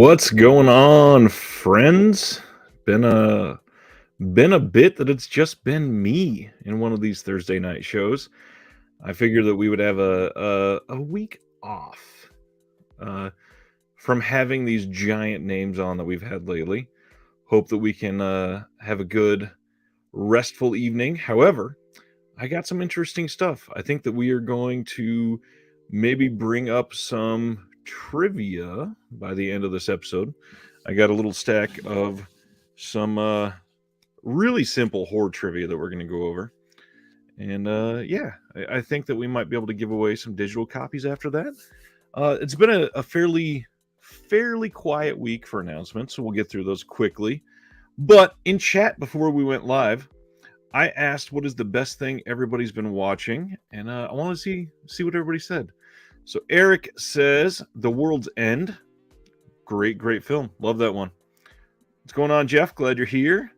What's going on, friends? Been a been a bit that it's just been me in one of these Thursday night shows. I figured that we would have a week off uh, from having these giant names on that we've had lately. Hope that we can have a good, restful evening. However, I got some interesting stuff. I think that we are going to maybe bring up some trivia by the end of this episode. I got a little stack of some really simple horror trivia that we're going to go over. And yeah, I think that we might be able to give away some digital copies after that. It's been a fairly quiet week for announcements, so we'll get through those quickly. But in chat before we went live, I asked what is the best thing everybody's been watching, and I want to see what everybody said. So Eric says The World's End. Great film. Love that one. What's going on, Jeff? Glad you're here.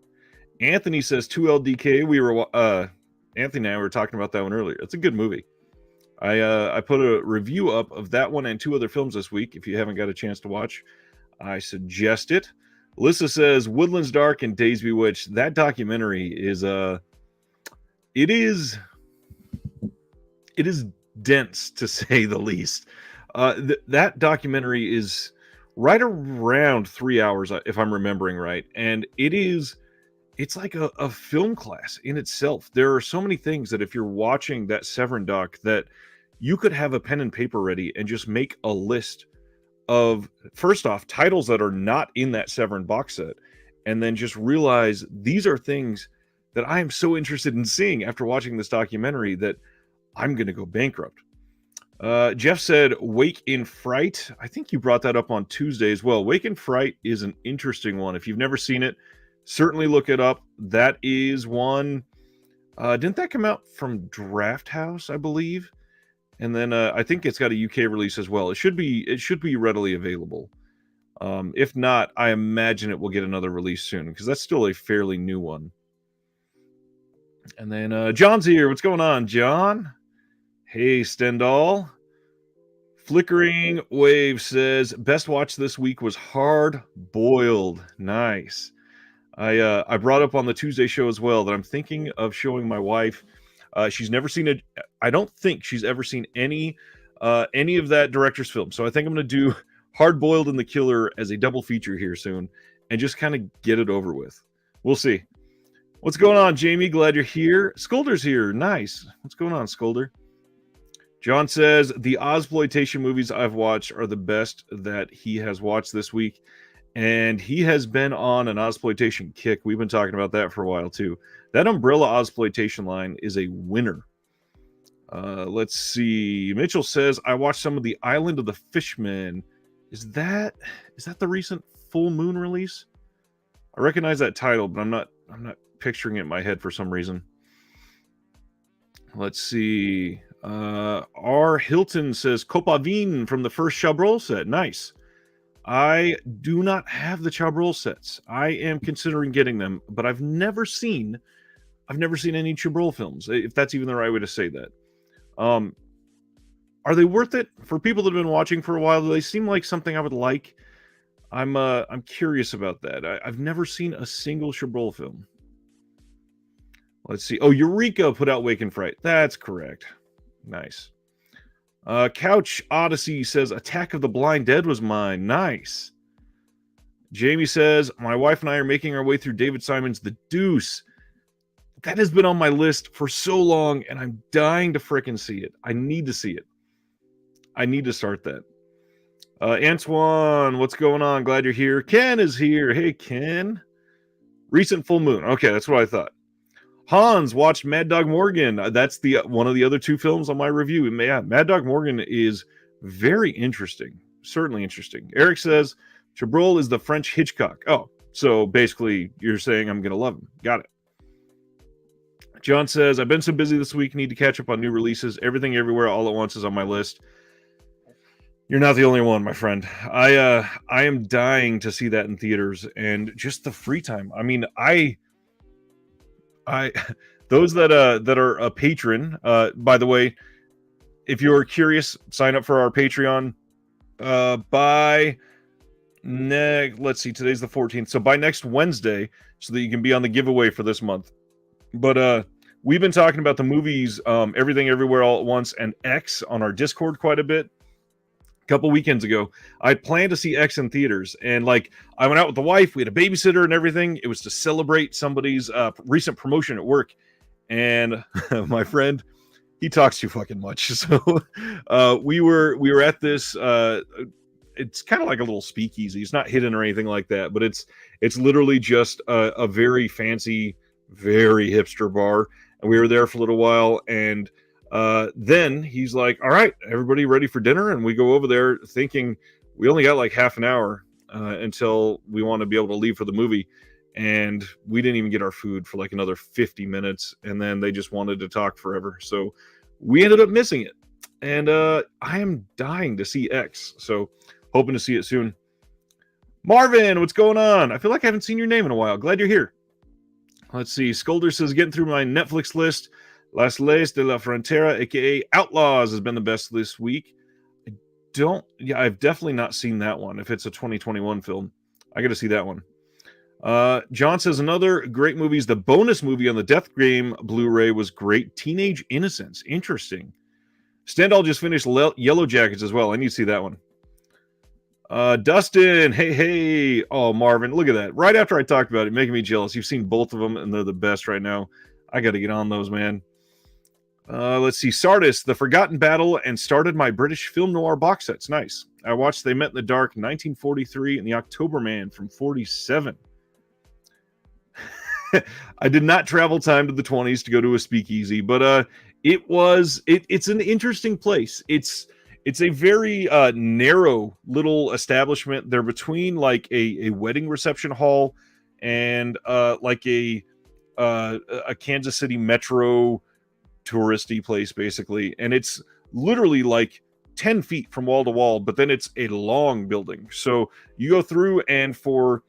Anthony says 2LDK. Anthony and I were talking about that one earlier. It's a good movie. I put a review up of that one and two other films this week. If you haven't got a chance to watch, I suggest it. Alyssa says Woodlands Dark and Days Bewitched. That documentary is it is dense, to say the least. That documentary is right around 3 hours, if I'm remembering right, and it's like a film class in itself. There are so many things that if you're watching that Severin doc, that you could have a pen and paper ready and just make a list of, first off, titles that are not in that Severin box set, and then just realize these are things that I am so interested in seeing after watching this documentary that I'm going to go bankrupt. Jeff said Wake in Fright. I think you brought that up on Tuesday as well. Wake in Fright is an interesting one. If you've never seen it, certainly look it up. That is one. Didn't that come out from Draft House, I believe? And then I think it's got a UK release as well. It should be readily available. If not, I imagine it will get another release soon because that's still a fairly new one. And then John's here. What's going on, John? Hey, Stendhal. Flickering Wave says best watch this week was Hard Boiled. Nice. I brought up on the Tuesday show as well that I'm thinking of showing my wife. She's never seen it. I don't think she's ever seen any of that director's film. So I think I'm going to do Hard Boiled and The Killer as a double feature here soon and just kind of get it over with. We'll see. What's going on, Jamie? Glad you're here. Skolder's here. Nice. What's going on, Skolder? John says the Ozploitation movies I've watched are the best that he has watched this week. And he has been on an Ozploitation kick. We've been talking about that for a while, too. That Umbrella Ozploitation line is a winner. Let's see. Mitchell says, I watched some of the Island of the Fishmen. Is that the recent Full Moon release? I recognize that title, but I'm not picturing it in my head for some reason. Let's see. R. Hilton says, Copavine from the first Chabrol set. Nice. I do not have the Chabrol sets. I am considering getting them, but I've never seen any Chabrol films, if that's even the right way to say that. Are they worth it for people that have been watching for a while? Do they seem like something I would like? I'm curious about that. I've never seen a single Chabrol film. Let's see. Oh, Eureka put out Wake and Fright. That's correct. Nice. Couch Odyssey says Attack of the Blind Dead was mine. Nice. Jamie says my wife and I are making our way through David Simon's The Deuce. That has been on my list for so long, and I'm dying to frickin' see it. I need to see it. I need to start that. Antoine, what's going on? Glad you're here. Ken is here. Hey, Ken. Recent Full Moon. Okay, that's what I thought. Hans watched Mad Dog Morgan. That's the one of the other two films on my review. Yeah, Mad Dog Morgan is very interesting. Certainly interesting. Eric says Chabrol is the French Hitchcock. Oh, so basically you're saying I'm going to love him. Got it. John says, I've been so busy this week, need to catch up on new releases. Everything Everywhere All at Once is on my list. You're not the only one, my friend. I am dying to see that in theaters and just the free time. I mean, I those that are a patron, by the way, if you're curious, sign up for our Patreon. By Let's see, today's the 14th. So by next Wednesday, so that you can be on the giveaway for this month. But we've been talking about the movies, Everything Everywhere All at Once and X on our Discord quite a bit. A couple weekends ago, I planned to see X in theaters, and like I went out with the wife, we had a babysitter and everything. It was to celebrate somebody's recent promotion at work, and my friend, he talks too fucking much. So we were at this. It's kind of like a little speakeasy. It's not hidden or anything like that, but it's literally just a very fancy, very hipster bar. And we were there for a little while, and then he's like, all right, everybody ready for dinner? And we go over there thinking we only got like half an hour until we want to be able to leave for the movie. And we didn't even get our food for like another 50 minutes. And then they just wanted to talk forever. So we ended up missing it. And I am dying to see X. So hoping to see it soon. Marvin, what's going on? I feel like I haven't seen your name in a while. Glad you're here. Let's see. Skolder says, getting through my Netflix list. Las Leyes de la Frontera, aka Outlaws, has been the best this week. I've definitely not seen that one. If it's a 2021 film, I got to see that one. John says, another great movie is the bonus movie on the Death Game Blu-ray was great. Teenage Innocence. Interesting. Stendhal just finished Yellow Jackets as well. I need to see that one. Dustin, hey. Oh, Marvin, look at that. Right after I talked about it, making me jealous. You've seen both of them, and they're the best right now. I got to get on those, man. Let's see. Sardis, The Forgotten Battle, and started my British film noir box sets. Nice. I watched They Met in the Dark, 1943, and The October Man from 47. I did not travel time to the 20s to go to a speakeasy, but it's an interesting place. It's a very narrow little establishment. They're between like a wedding reception hall and like a Kansas City Metro touristy place, basically. And it's literally like 10 feet from wall to wall, but then it's a long building. So you go through, and for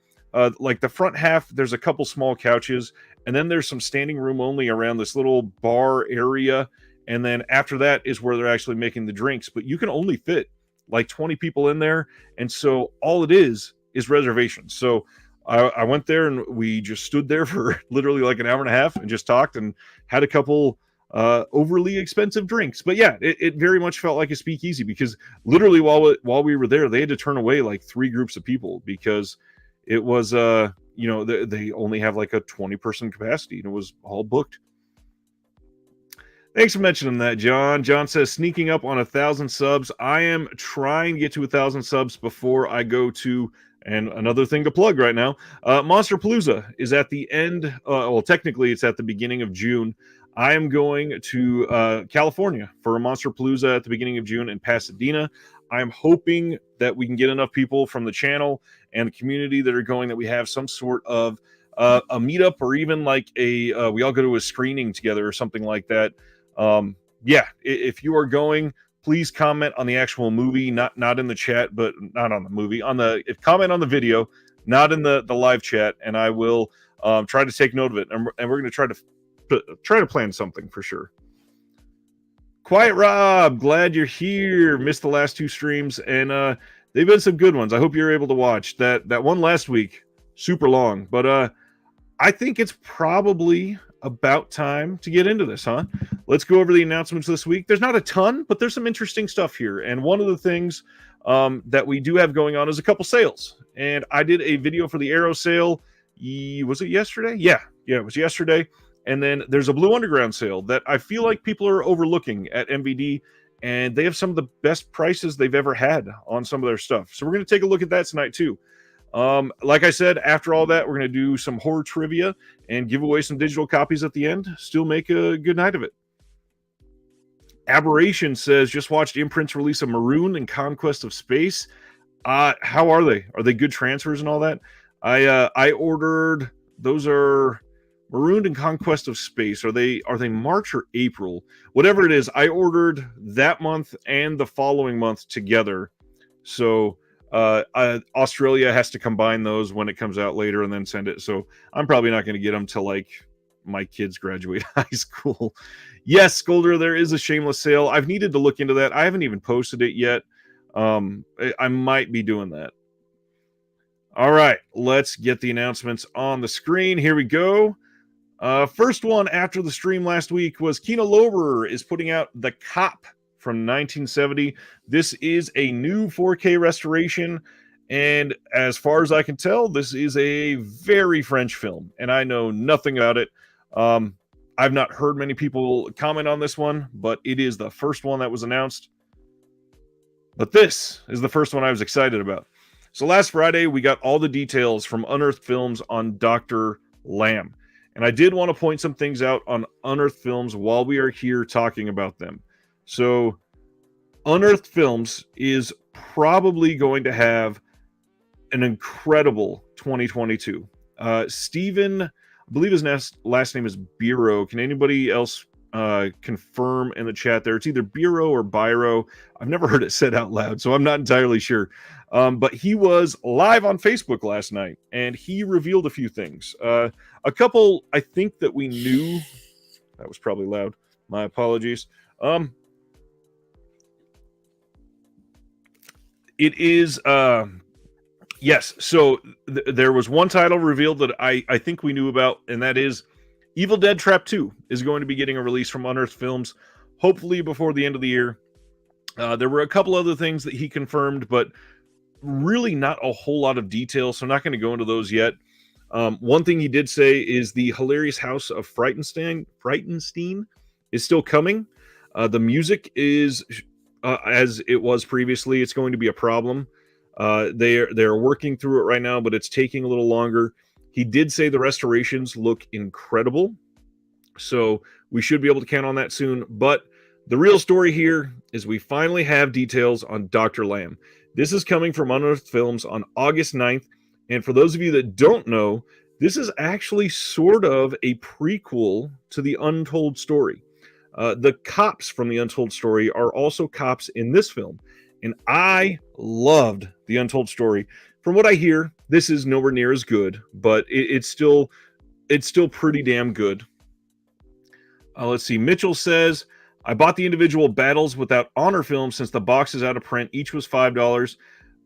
like the front half, there's a couple small couches, and then there's some standing room only around this little bar area. And then after that is where they're actually making the drinks, but you can only fit like 20 people in there. And so all it is reservations. So I went there, and we just stood there for literally like an hour and a half and just talked and had a couple overly expensive drinks. But yeah, it very much felt like a speakeasy, because literally while we were there, they had to turn away like 3 groups of people because it was they only have like a 20-person capacity, and it was all booked. Thanks for mentioning that, John. John says, sneaking up on 1,000 subs. I am trying to get to 1,000 subs before I go to, and another thing to plug right now, Monster Palooza is at the end. Well, technically, it's at the beginning of June. I am going to California for a Monster Palooza at the beginning of June in Pasadena. I'm hoping that we can get enough people from the channel and the community that are going that we have some sort of a meetup, or even like we all go to a screening together or something like that. If you are going, please comment on the actual movie, not in the chat, but not on the movie, comment on the video, not in the live chat, and I will try to take note of it, and we're going to try to plan something for sure. Quiet Rob, glad you're here. Missed the last 2 streams, and they've been some good ones. I hope you're able to watch that one last week. Super long, but I think it's probably about time to get into this, huh? Let's go over the announcements this week. There's not a ton, but there's some interesting stuff here. And one of the things that we do have going on is a couple sales. And I did a video for the Arrow sale. Was it yesterday? Yeah, it was yesterday. And then there's a Blue Underground sale that I feel like people are overlooking at MVD, and they have some of the best prices they've ever had on some of their stuff. So we're going to take a look at that tonight too. Like I said, after all that, we're going to do some horror trivia and give away some digital copies at the end. Still make a good night of it. Aberration says, just watched Imprint's release of Maroon and Conquest of Space. How are they? Are they good transfers and all that? I ordered, those are Marooned and Conquest of Space. Are they March or April? Whatever it is, I ordered that month and the following month together. So Australia has to combine those when it comes out later and then send it. So I'm probably not going to get them till like my kids graduate high school. Yes, Skolder, there is a Shameless sale. I've needed to look into that. I haven't even posted it yet. I might be doing that. All right, let's get the announcements on the screen. Here we go. First one after the stream last week was Kino Lorber is putting out The Cop from 1970. This is a new 4K restoration, and as far as I can tell, this is a very French film, and I know nothing about it. I've not heard many people comment on this one, but it is the first one that was announced. But this is the first one I was excited about. So last Friday, we got all the details from Unearthed Films on Dr. Lam. And I did want to point some things out on Unearthed Films while we are here talking about them. So Unearthed Films is probably going to have an incredible 2022. Steven, I believe his last name is Biro. Can anybody else confirm in the chat there? It's either Biro or Biro. I've never heard it said out loud, so I'm not entirely sure. But he was live on Facebook last night, and he revealed a few things. A couple, I think, that we knew. That was probably loud. My apologies. It is... yes, so there was one title revealed that I think we knew about, and that is Evil Dead Trap 2 is going to be getting a release from Unearthed Films, hopefully before the end of the year. There were a couple other things that he confirmed, but really not a whole lot of detail, so I'm not going to go into those yet. One thing he did say is the hilarious House of Frightenstein is still coming. The music is, as it was previously, it's going to be a problem. They're working through it right now, but it's taking a little longer. He did say the restorations look incredible, so we should be able to count on that soon. But the real story here is we finally have details on Dr. Lam. This is coming from Unearthed Films on August 9th, and for those of you that don't know, this is actually sort of a prequel to the Untold Story. The cops from the Untold Story are also cops in this film. And I loved the Untold Story. From what I hear, this is nowhere near as good, but it's still pretty damn good. Let's see. Mitchell says, I bought the individual Battles Without Honor film since the box is out of print. Each was $5.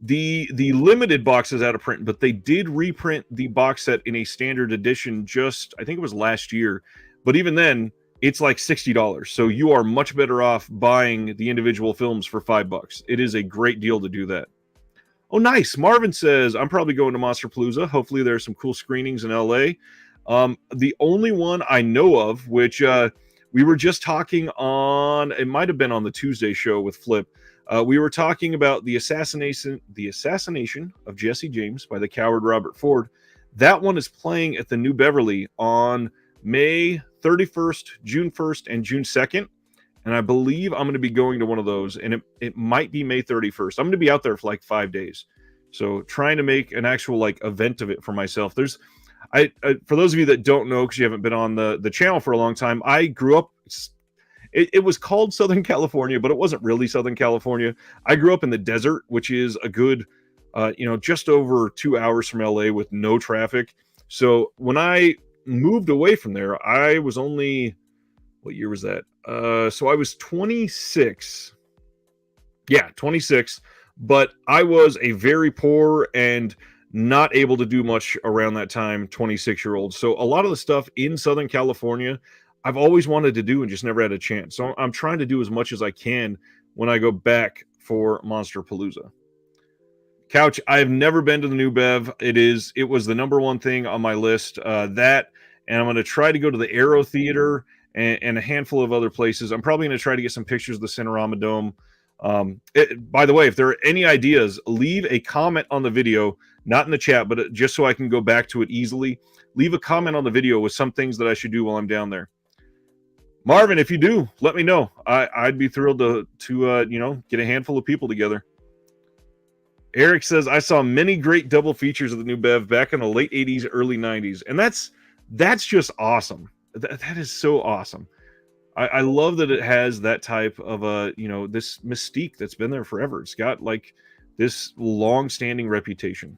The limited box is out of print, but they did reprint the box set in a standard edition just, I think it was last year. But even then, it's like $60. So you are much better off buying the individual films for $5. It is a great deal to do that. Oh, nice. Marvin says, I'm probably going to Monsterpalooza. Hopefully there's some cool screenings in LA. The only one I know of, which we were just talking on, it might have been on the Tuesday show with Flip. We were talking about the assassination of Jesse James by the coward Robert Ford. That one is playing at the New Beverly on May 31st, June 1st, and June 2nd. And I believe I'm going to be going to one of those, and it might be May 31st. I'm going to be out there for like 5 days. So trying to make an actual like event of it for myself. I for those of you that don't know, because you haven't been on the channel for a long time, I grew up, it was called Southern California, but it wasn't really Southern California. I grew up in the desert, which is a good, just over 2 hours from LA with no traffic. So when I moved away from there, I was only, what year was that? So I was 26. Yeah, 26. But I was a very poor and not able to do much around that time, 26-year-old. So a lot of the stuff in Southern California, I've always wanted to do and just never had a chance. So I'm trying to do as much as I can when I go back for Monsterpalooza. Couch, I have never been to the New Bev. It was the number one thing on my list. That, and I'm going to try to go to the Aero Theater and a handful of other places. I'm probably going to try to get some pictures of the Cinerama Dome. By the way, if there are any ideas, leave a comment on the video, not in the chat, but just so I can go back to it easily. Leave a comment on the video with some things that I should do while I'm down there. Marvin, if you do, let me know. I'd be thrilled to get a handful of people together. Eric says, I saw many great double features of the New Bev back in the late 80s, early 90s. And that's just awesome. That is so awesome. I love that it has that type of this mystique that's been there forever. It's got like this long-standing reputation.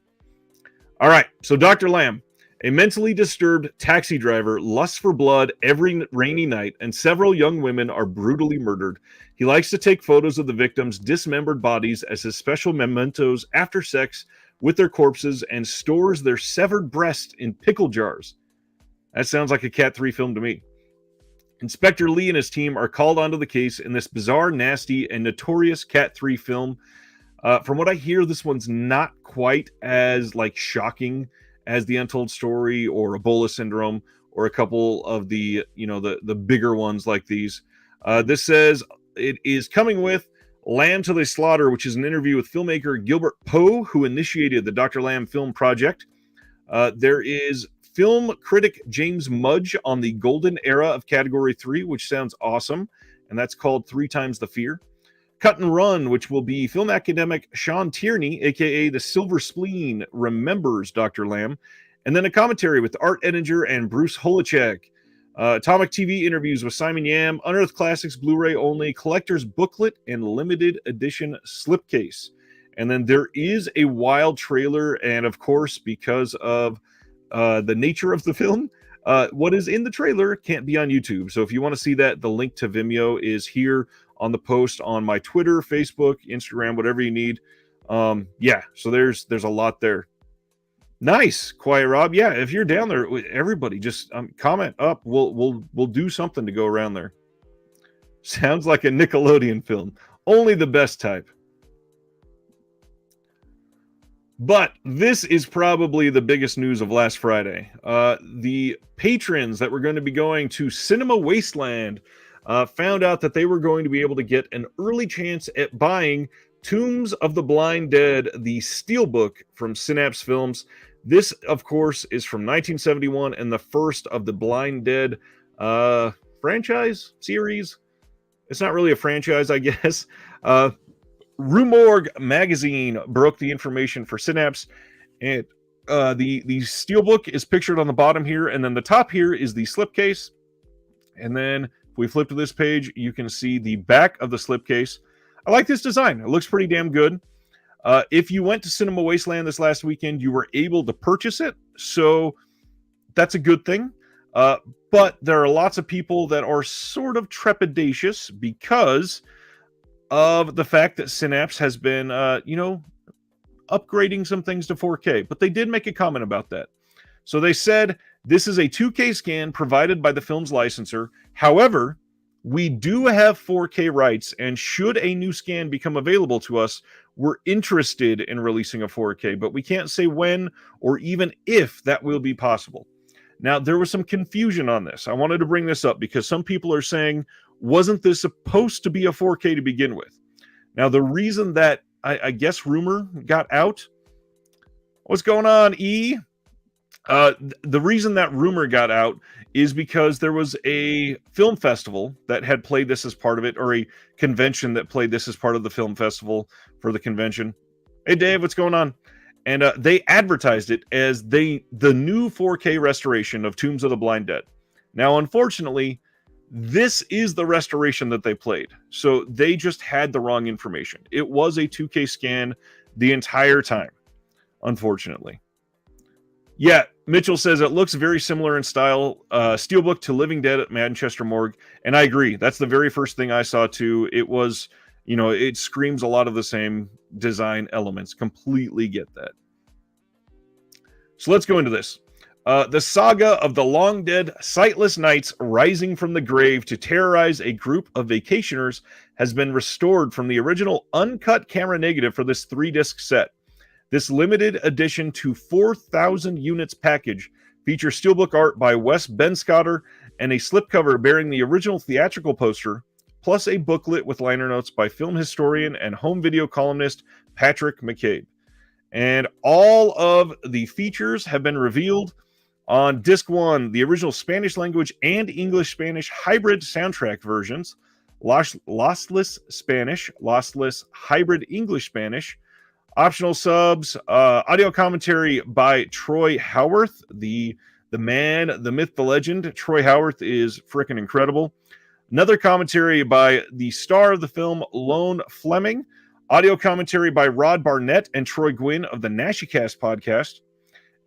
All right, so Dr. Lam, a mentally disturbed taxi driver lusts for blood every rainy night, and several young women are brutally murdered. He likes to take photos of the victims' dismembered bodies as his special mementos after sex, with their corpses and stores their severed breast in pickle jars. That sounds like a Cat 3 film to me. Inspector Lee and his team are called onto the case in this bizarre, nasty, and notorious Cat 3 film. From what I hear, this one's not quite as shocking as the Untold Story or Ebola Syndrome or a couple of the the bigger ones like these. This says it is coming with Lamb Till They Slaughter, which is an interview with filmmaker Gilbert Poe, who initiated the Dr. Lam film project. There is film critic James Mudge on the golden era of Category 3, which sounds awesome, and that's called 3 Times the Fear. Cut and Run, which will be film academic Sean Tierney, a.k.a. the Silver Spleen, remembers Dr. Lam, and then a commentary with Art Edinger and Bruce Holicek. Atomic TV interviews with Simon Yam, Unearthed Classics Blu-ray only, collector's booklet, and limited edition slipcase. And then there is a wild trailer, and of course, because of the nature of the film, what is in the trailer can't be on YouTube. So if you want to see that, the link to Vimeo is here on the post on my Twitter, Facebook, Instagram, whatever you need. Yeah, so there's a lot there. Nice, Quiet Rob. Yeah, if you're down there, everybody just comment up. We'll do something to go around there. Sounds like a Nickelodeon film. Only the best type. But this is probably the biggest news of last Friday. The patrons that were going to be going to Cinema Wasteland found out that they were going to be able to get an early chance at buying Tombs of the Blind Dead, the Steelbook from Synapse Films. This, of course, is from 1971 and the first of the Blind Dead franchise series. It's not really a franchise, I guess. Rue Morgue magazine broke the information for Synapse, and the Steelbook is pictured on the bottom here, and then the top here is the slipcase. And then if we flip to this page, you can see the back of the slipcase. I like this design. It looks pretty damn good. If you went to Cinema Wasteland this last weekend, you were able to purchase it, so that's a good thing. But there are lots of people that are sort of trepidatious because of the fact that Synapse has been, upgrading some things to 4K. But they did make a comment about that. So they said, this is a 2K scan provided by the film's licensor. However, we do have 4K rights, and should a new scan become available to us, we're interested in releasing a 4K, but we can't say when or even if that will be possible. Now, there was some confusion on this. I wanted to bring this up because some people are saying, wasn't this supposed to be a 4K to begin with? Now, the reason that I guess rumor got out, what's going on, E? The reason that rumor got out is because there was a film festival that had played this as part of it, or a convention that played this as part of the film festival for the convention. Hey, Dave, what's going on? And they advertised it as the new 4K restoration of Tombs of the Blind Dead. Now, unfortunately, this is the restoration that they played. So they just had the wrong information. It was a 2K scan the entire time, unfortunately. Yeah, Mitchell says it looks very similar in style. Steelbook to Living Dead at Manchester Morgue. And I agree. That's the very first thing I saw too. It was, it screams a lot of the same design elements. Completely get that. So let's go into this. The saga of the long-dead, sightless knights rising from the grave to terrorize a group of vacationers has been restored from the original uncut camera negative for this 3-disc set. This limited edition to 4,000 units package features steelbook art by Wes Benscotter and a slipcover bearing the original theatrical poster, plus a booklet with liner notes by film historian and home video columnist Patrick McCabe. And all of the features have been revealed on Disc 1, the original Spanish language and English-Spanish hybrid soundtrack versions, lossless Spanish, lossless hybrid English-Spanish, optional subs, audio commentary by Troy Howarth, the man, the myth, the legend. Troy Howarth is freaking incredible. Another commentary by the star of the film, Lone Fleming. Audio commentary by Rod Barnett and Troy Gwynn of the NashiCast podcast.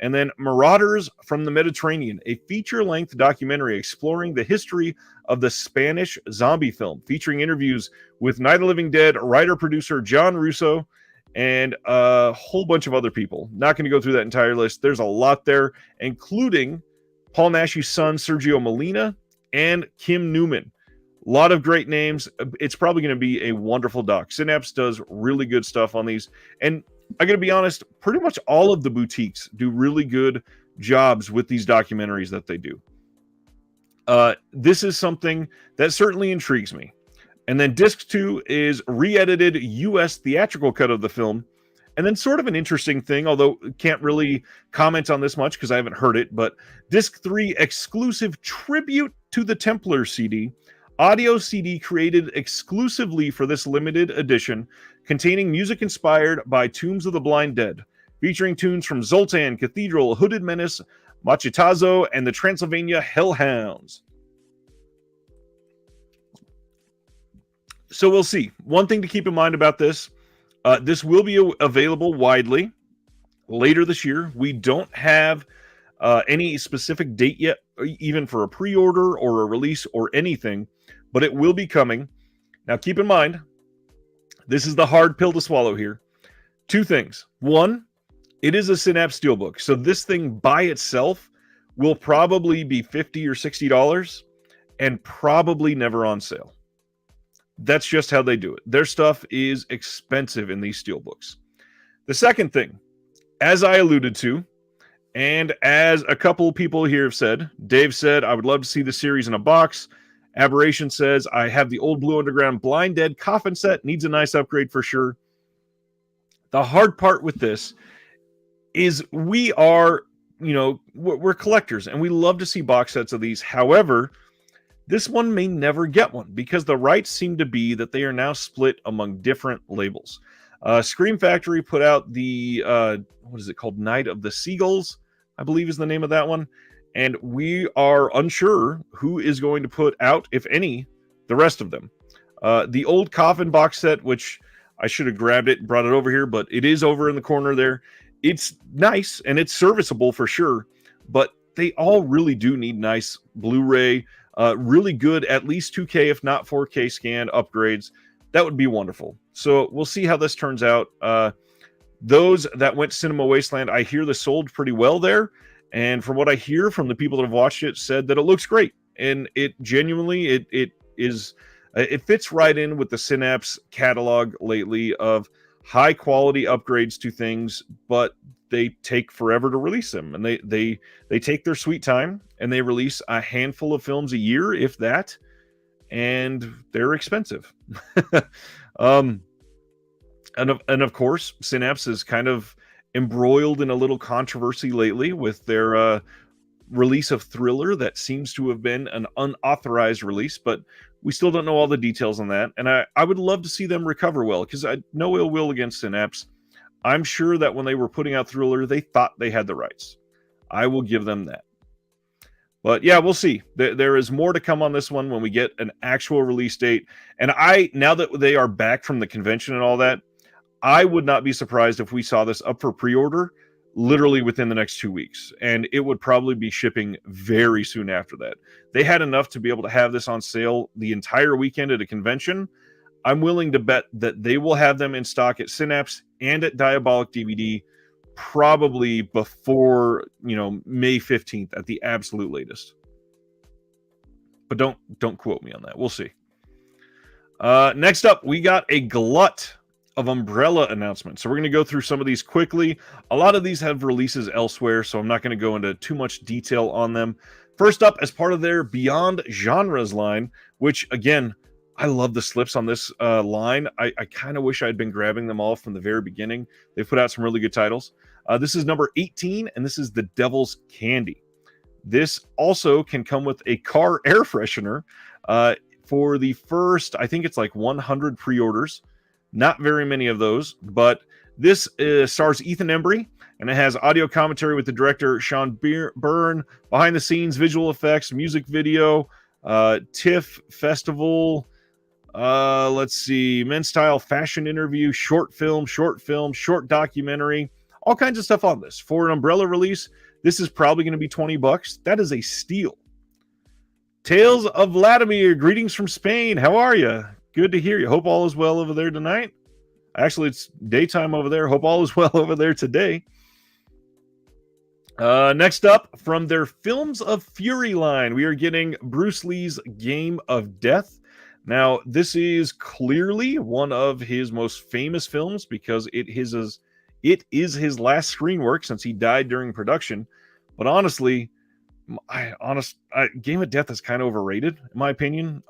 And then Marauders from the Mediterranean, a feature-length documentary exploring the history of the Spanish zombie film, featuring interviews with Night of the Living Dead writer-producer John Russo and a whole bunch of other people. Not going to go through that entire list. There's a lot there, including Paul Naschy's son, Sergio Molina, and Kim Newman. A lot of great names. It's probably going to be a wonderful doc. Synapse does really good stuff on these. And I'm going to be honest, pretty much all of the boutiques do really good jobs with these documentaries that they do. This is something that certainly intrigues me. And then disc 2 is re-edited US theatrical cut of the film. And then sort of an interesting thing, although can't really comment on this much because I haven't heard it, but disc 3 exclusive tribute to the Templar CD, audio CD created exclusively for this limited edition, containing music inspired by Tombs of the Blind Dead, featuring tunes from Zoltan, Cathedral, Hooded Menace, Machitazo, and the Transylvania Hellhounds. So we'll see. One thing to keep in mind about this, this will be available widely later this year. We don't have any specific date yet, even for a pre-order or a release or anything, but it will be coming. Now keep in mind, this is the hard pill to swallow here. Two things. One, it is a Synapse Steelbook, so this thing by itself will probably be $50 or $60 and probably never on sale. That's just how they do it. Their stuff is expensive in these steelbooks. The second thing, as I alluded to, and as a couple people here have said, Dave said, I would love to see the series in a box. Aberration says, I have the old Blue Underground Blind Dead coffin set. Needs a nice upgrade for sure. The hard part with this is we are, we're collectors and we love to see box sets of these. However, this one may never get one because the rights seem to be that they are now split among different labels. Scream Factory put out the, what is it called? Night of the Seagulls, I believe is the name of that one. And we are unsure who is going to put out, if any, the rest of them. The old Coffin box set, which I should have grabbed it and brought it over here, but it is over in the corner there. It's nice and it's serviceable for sure, but they all really do need nice Blu-ray, really good, at least 2K, if not 4K scan upgrades. That would be wonderful. So we'll see how this turns out. Those that went to Cinema Wasteland, I hear this sold pretty well there. And from what I hear from the people that have watched it, said that it looks great. And it genuinely, it fits right in with the Synapse catalog lately of high quality upgrades to things, but they take forever to release them. And they take their sweet time and they release a handful of films a year, if that, and they're expensive. And of course, Synapse is kind of embroiled in a little controversy lately with their release of Thriller that seems to have been an unauthorized release, but we still don't know all the details on that. And I would love to see them recover well, because I no ill will against Synapse. I'm sure that when they were putting out Thriller, they thought they had the rights. I will give them that. But yeah, we'll see. There is more to come on this one when we get an actual release date. And now that they are back from the convention and all that, I would not be surprised if we saw this up for pre-order literally within the next 2 weeks. And it would probably be shipping very soon after that. They had enough to be able to have this on sale the entire weekend at a convention. I'm willing to bet that they will have them in stock at Synapse and at Diabolic DVD probably before, May 15th at the absolute latest. But don't quote me on that. We'll see. Next up, we got a glut of Umbrella announcements. So we're going to go through some of these quickly. A lot of these have releases elsewhere, so I'm not going to go into too much detail on them. First up, as part of their Beyond Genres line, which again, I love the slips on this line. I kind of wish I had been grabbing them all from the very beginning. They've put out some really good titles. This is number 18, and this is The Devil's Candy. This also can come with a car air freshener for the first, I think it's like 100 pre-orders. Not very many of those, but this stars Ethan Embry, and it has audio commentary with the director Sean Byrne, behind the scenes visual effects, music video, TIFF festival, let's see, men's style fashion interview, short film, short documentary, all kinds of stuff on this. For an Umbrella release, this is probably going to be $20. That is a steal. Tales of Vladimir, greetings from Spain. How are you? Good to hear you. Hope all is well over there tonight. Actually, it's daytime over there. Hope all is well over there today. Next up, from their Films of Fury line, we are getting Bruce Lee's Game of Death. Now, this is clearly one of his most famous films because it is his last screen work since he died during production. But honestly, Game of Death is kind of overrated, in my opinion.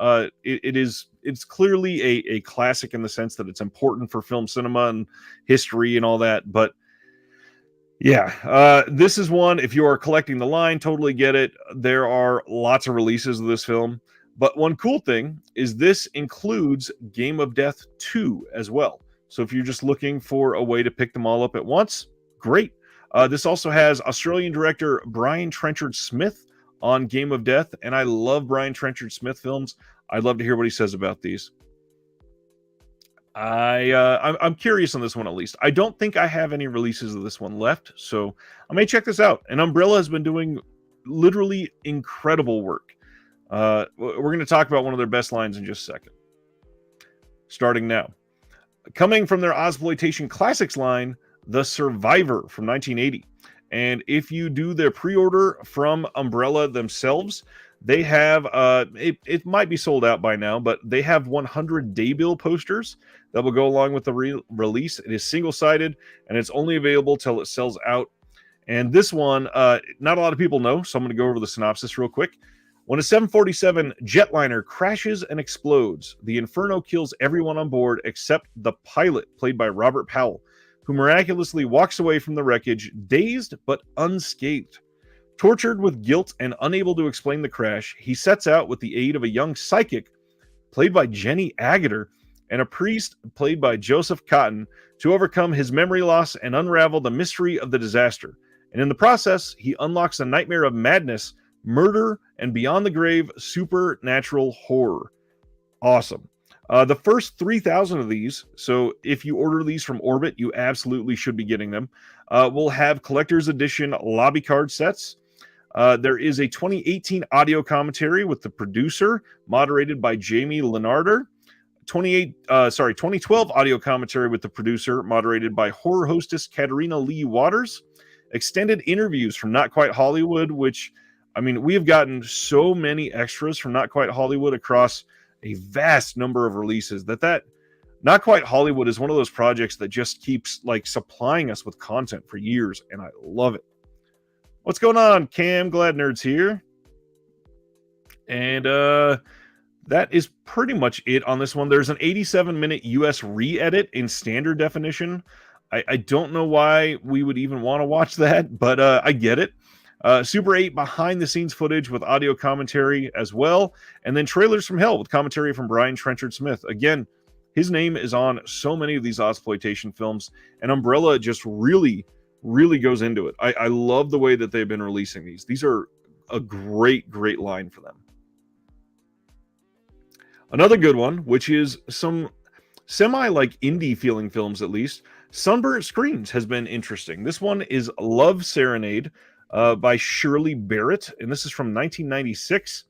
It's clearly a classic in the sense that it's important for film cinema and history and all that, but yeah, this is one, if you are collecting the line, totally get it. There are lots of releases of this film, but one cool thing is this includes Game of Death 2 as well. So if you're just looking for a way to pick them all up at once, great. This also has Australian director Brian Trenchard Smith on Game of Death, and I love Brian Trenchard Smith films. I'd love to hear what he says about these. I'm curious on this one at least. I don't think I have any releases of this one left, so I may check this out. And Umbrella has been doing literally incredible work. We're going to talk about one of their best lines in just a second. Starting now. Coming from their Ozploitation Classics line, The Survivor from 1980. And if you do their pre-order from Umbrella themselves, they have, it might be sold out by now, but they have 100 daybill posters that will go along with the release. It is single-sided, and it's only available till it sells out. And this one, not a lot of people know, so I'm going to go over the synopsis real quick. When a 747 jetliner crashes and explodes, the Inferno kills everyone on board except the pilot, played by Robert Powell, who miraculously walks away from the wreckage, dazed but unscathed. Tortured with guilt and unable to explain the crash, he sets out with the aid of a young psychic, played by Jenny Agutter, and a priest, played by Joseph Cotton, to overcome his memory loss and unravel the mystery of the disaster. And in the process, he unlocks a nightmare of madness, murder, and beyond the grave supernatural horror. Awesome. The first 3,000 of these, so if you order these from Orbit, you absolutely should be getting them, will have collector's edition lobby card sets. There is a 2018 audio commentary with the producer, moderated by Jamie Leonarder. 2012 audio commentary with the producer, moderated by horror hostess Katarina Lee Waters. Extended interviews from Not Quite Hollywood, which, I mean, we have gotten so many extras from Not Quite Hollywood across a vast number of releases that Not Quite Hollywood is one of those projects that just keeps like supplying us with content for years, and I love it. What's going on, Cam? Glad Nerds here. And that is pretty much it on this one. There's an 87-minute US re-edit in standard definition. I don't know why we would even want to watch that, but I get it. Super 8 behind-the-scenes footage with audio commentary as well, and then Trailers from Hell with commentary from Brian Trenchard Smith. Again, his name is on so many of these Ozploitation films, and Umbrella just really goes into it. I love the way that they've been releasing these. These are a great line for them. Another good one, which is some semi-like indie-feeling films at least, Sunburnt Screens has been interesting. This one is Love Serenade by Shirley Barrett, and this is from 1996.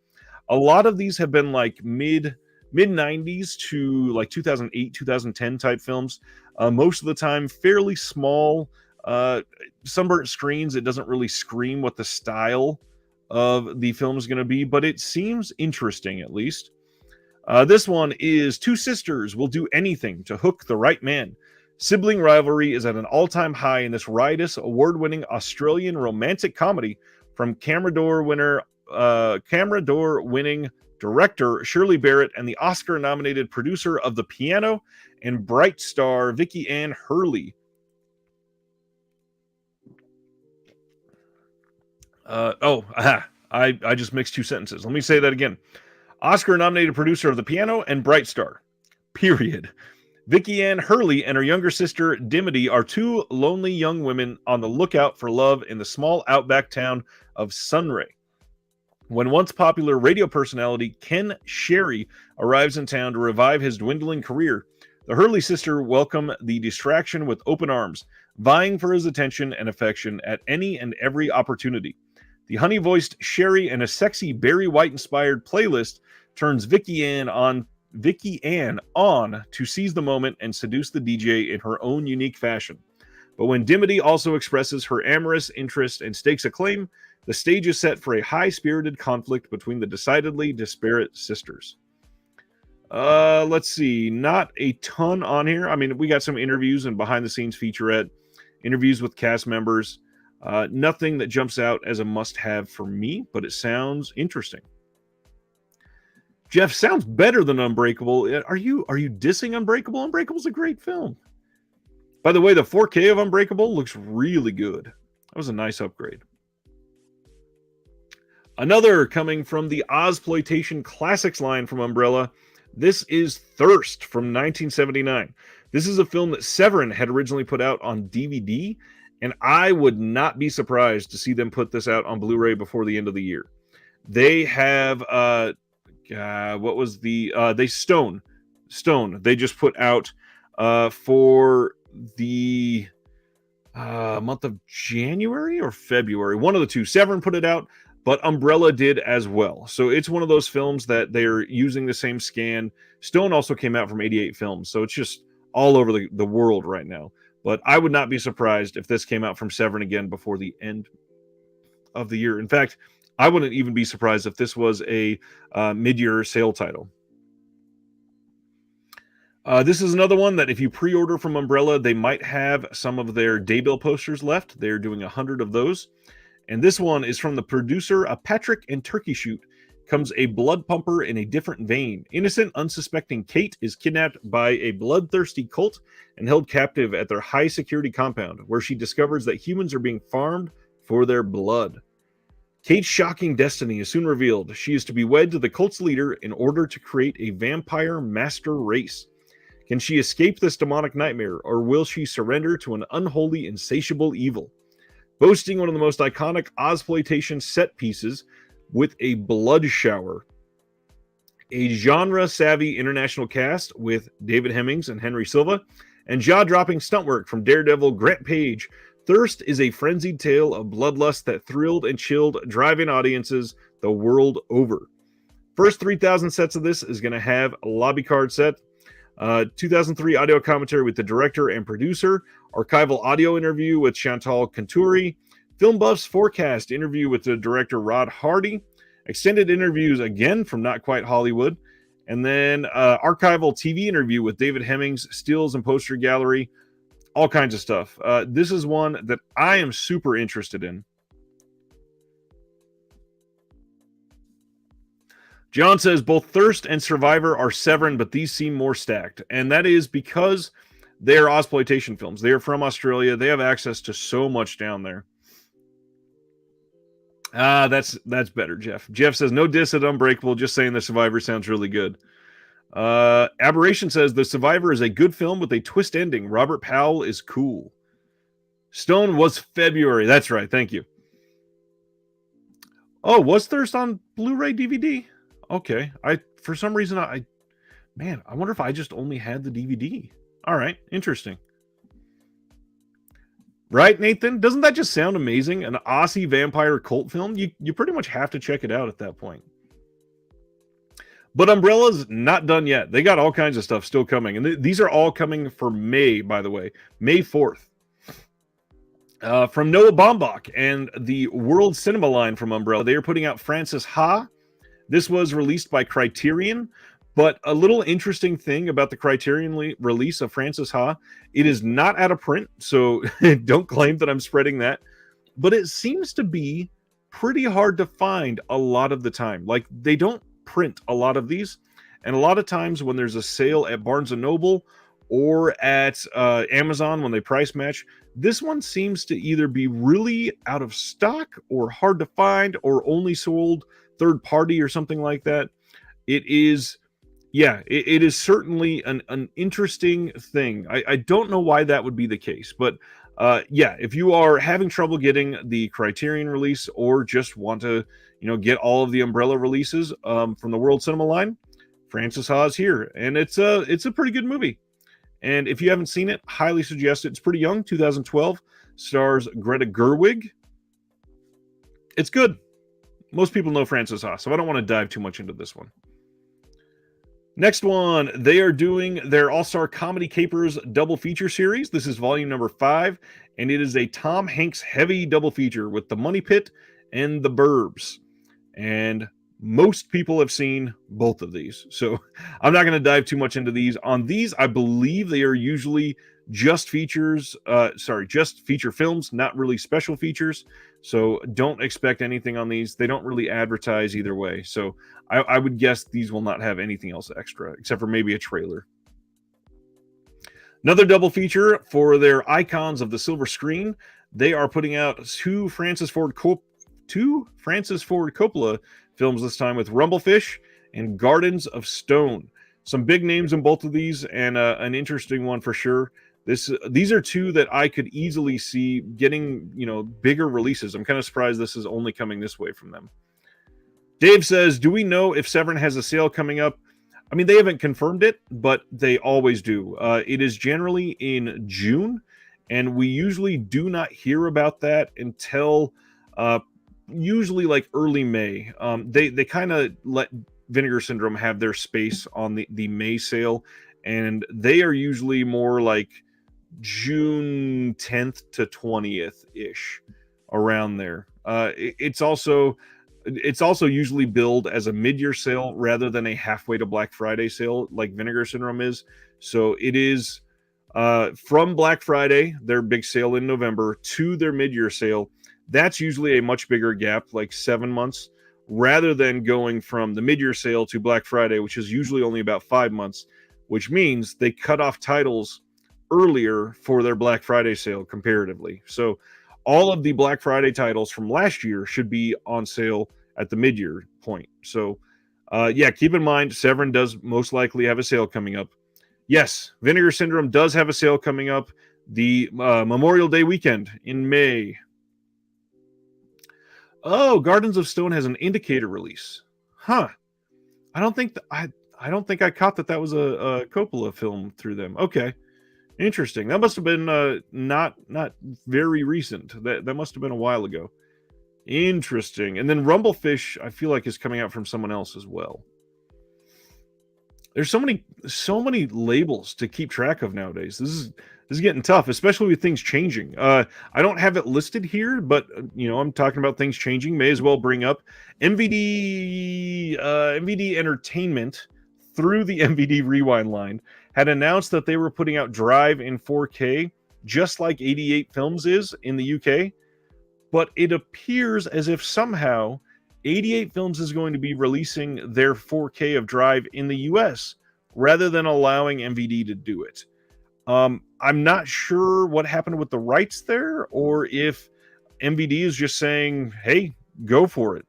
A lot of these have been like mid-90s to like 2008, 2010 type films. Most of the time, fairly small. Sunburnt Screens, it doesn't really scream what the style of the film is going to be, but it seems interesting at least. This one is Two Sisters Will Do Anything to Hook the Right Man. Sibling rivalry is at an all-time high in this riotous, award-winning Australian romantic comedy from Camera d'Or winning director Shirley Barrett and the Oscar-nominated producer of The Piano and Bright star Vicky Ann Hurley. I just mixed two sentences. Let me say that again. Oscar-nominated producer of The Piano and Bright star. Period. Vicky Ann Hurley and her younger sister Dimity are two lonely young women on the lookout for love in the small outback town of Sunray. When once popular radio personality Ken Sherry arrives in town to revive his dwindling career, the Hurley sister welcome the distraction with open arms, vying for his attention and affection at any and every opportunity. The honey-voiced Sherry and a sexy Barry White-inspired playlist turns Vicky Ann on Vicky Ann on to seize the moment and seduce the DJ in her own unique fashion. But when Dimity also expresses her amorous interest and stakes a claim, the stage is set for a high-spirited conflict between the decidedly disparate sisters. Let's see. Not a ton on here. I mean, we got some interviews and behind-the-scenes featurette, interviews with cast members. Nothing that jumps out as a must-have for me, but it sounds interesting. Jeff, sounds better than Unbreakable. Are you dissing Unbreakable? Unbreakable's a great film. By the way, the 4K of Unbreakable looks really good. That was a nice upgrade. Another coming from the Ozploitation Classics line from Umbrella. This is Thirst from 1979. This is a film that Severin had originally put out on DVD, and I would not be surprised to see them put this out on Blu-ray before the end of the year. They have what was the Stone. They just put out for the month of January or February, one of the two. Severin put it out, but Umbrella did as well. So it's one of those films that they're using the same scan. Stone also came out from 88 Films, so it's just all over the world right now. But I would not be surprised if this came out from Severin again before the end of the year. In fact, I wouldn't even be surprised if this was a mid-year sale title. This is another one that if you pre-order from Umbrella, they might have some of their daybill posters left. They're doing 100 of those. And this one is from the producer Patrick and Turkey Shoot. Comes a blood pumper in a different vein. Innocent, unsuspecting Kate is kidnapped by a bloodthirsty cult and held captive at their high-security compound, where she discovers that humans are being farmed for their blood. Kate's shocking destiny is soon revealed. She is to be wed to the cult's leader in order to create a vampire master race. Can she escape this demonic nightmare, or will she surrender to an unholy, insatiable evil? Boasting one of the most iconic Ozploitation set pieces with a blood shower. A genre-savvy international cast with David Hemmings and Henry Silva, and jaw-dropping stunt work from Daredevil Grant Page. Thirst is a frenzied tale of bloodlust that thrilled and chilled drive-in audiences the world over. First 3,000 sets of this is going to have a lobby card set, 2003 audio commentary with the director and producer, archival audio interview with Chantal Canturi, Film Buff's forecast interview with the director Rod Hardy, extended interviews again from Not Quite Hollywood, and then archival TV interview with David Hemmings, stills and poster gallery, all kinds of stuff. This is one that I am super interested in. John says both Thirst and Survivor are Severin, but these seem more stacked. And that is because they are Ozploitation films. They are from Australia. They have access to so much down there. That's better, Jeff. Jeff says, no diss at Unbreakable, just saying the Survivor sounds really good. Aberration says, The Survivor is a good film with a twist ending. Robert Powell is cool. Stone was February. That's right. Thank you. Oh, was Thirst on Blu-ray DVD? Okay. For some reason, I wonder if I just only had the DVD. All right. Interesting. Right, Nathan? Doesn't that just sound amazing? An Aussie vampire cult film? You pretty much have to check it out at that point. But Umbrella's not done yet. They got all kinds of stuff still coming. And these are all coming for May, by the way. May 4th. From Noah Baumbach and the World Cinema line from Umbrella, they are putting out Frances Ha. This was released by Criterion. But a little interesting thing about the Criterion release of Frances Ha, it is not out of print, so don't claim that I'm spreading that. But it seems to be pretty hard to find a lot of the time. Like, they don't print a lot of these, and a lot of times when there's a sale at Barnes & Noble or at Amazon when they price match, this one seems to either be really out of stock or hard to find or only sold third party or something like that. It is... Yeah, it is certainly an interesting thing. I don't know why that would be the case, but yeah, if you are having trouble getting the Criterion release or just want to, get all of the Umbrella releases from the World Cinema line, Frances Ha is here, and it's a pretty good movie. And if you haven't seen it, highly suggest it. It's pretty young, 2012, stars Greta Gerwig. It's good. Most people know Frances Ha, so I don't want to dive too much into this one. Next one, they are doing their All-Star Comedy Capers double feature series. This is volume number 5, and it is a Tom Hanks heavy double feature with The Money Pit and The Burbs. And most people have seen both of these. So I'm not going to dive too much into these. On these, I believe they are usually just features, just feature films, not really special features. So don't expect anything on these. They don't really advertise either way. So I would guess these will not have anything else extra, except for maybe a trailer. Another double feature for their icons of the silver screen. They are putting out two Francis Ford Coppola films this time with Rumblefish and Gardens of Stone. Some big names in both of these, and an interesting one for sure. These are two that I could easily see getting, bigger releases. I'm kind of surprised this is only coming this way from them. Dave says, do we know if Severin has a sale coming up? I mean, they haven't confirmed it, but they always do. It is generally in June, and we usually do not hear about that until usually like early May. They kind of let Vinegar Syndrome have their space on the May sale, and they are usually more like June 10th to 20th ish, around there. It's also usually billed as a mid-year sale rather than a halfway to Black Friday sale like Vinegar Syndrome is. So it is from Black Friday, their big sale in November, to their mid-year sale. That's usually a much bigger gap, like 7 months, rather than going from the mid-year sale to Black Friday, which is usually only about 5 months, which means they cut off titles earlier for their Black Friday sale comparatively. So all of the Black Friday titles from last year should be on sale at the mid-year point. So, keep in mind, Severin does most likely have a sale coming up. Yes, Vinegar Syndrome does have a sale coming up the Memorial Day weekend in May. Oh, Gardens of Stone has an indicator release. Huh. I don't think I caught that was a Coppola film through them. Okay. Interesting. That must have been not very recent. That must have been a while ago. Interesting. And then Rumblefish, I feel like, is coming out from someone else as well. There's so many labels to keep track of nowadays. This is getting tough, especially with things changing. I don't have it listed here, but I'm talking about things changing. May as well bring up MVD Entertainment through the MVD Rewind line had announced that they were putting out Drive in 4K, just like 88 Films is in the UK. But it appears as if somehow 88 Films is going to be releasing their 4K of Drive in the US rather than allowing MVD to do it. I'm not sure what happened with the rights there, or if MVD is just saying, hey, go for it.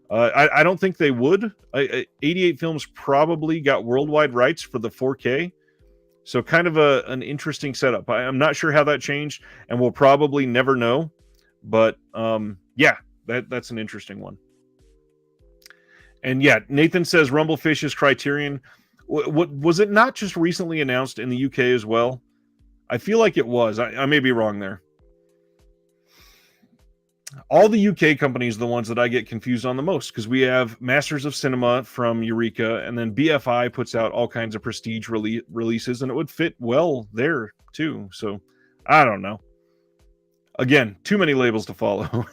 I don't think they would. 88 Films probably got worldwide rights for the 4K. So kind of an interesting setup. I'm not sure how that changed, and we'll probably never know. But that's an interesting one. And yeah, Nathan says Rumblefish is Criterion. What was it not just recently announced in the UK as well? I feel like it was. I may be wrong there. All the UK companies are the ones that I get confused on the most, because we have Masters of Cinema from Eureka, and then BFI puts out all kinds of prestige releases, and it would fit well there too. So I don't know. Again, too many labels to follow.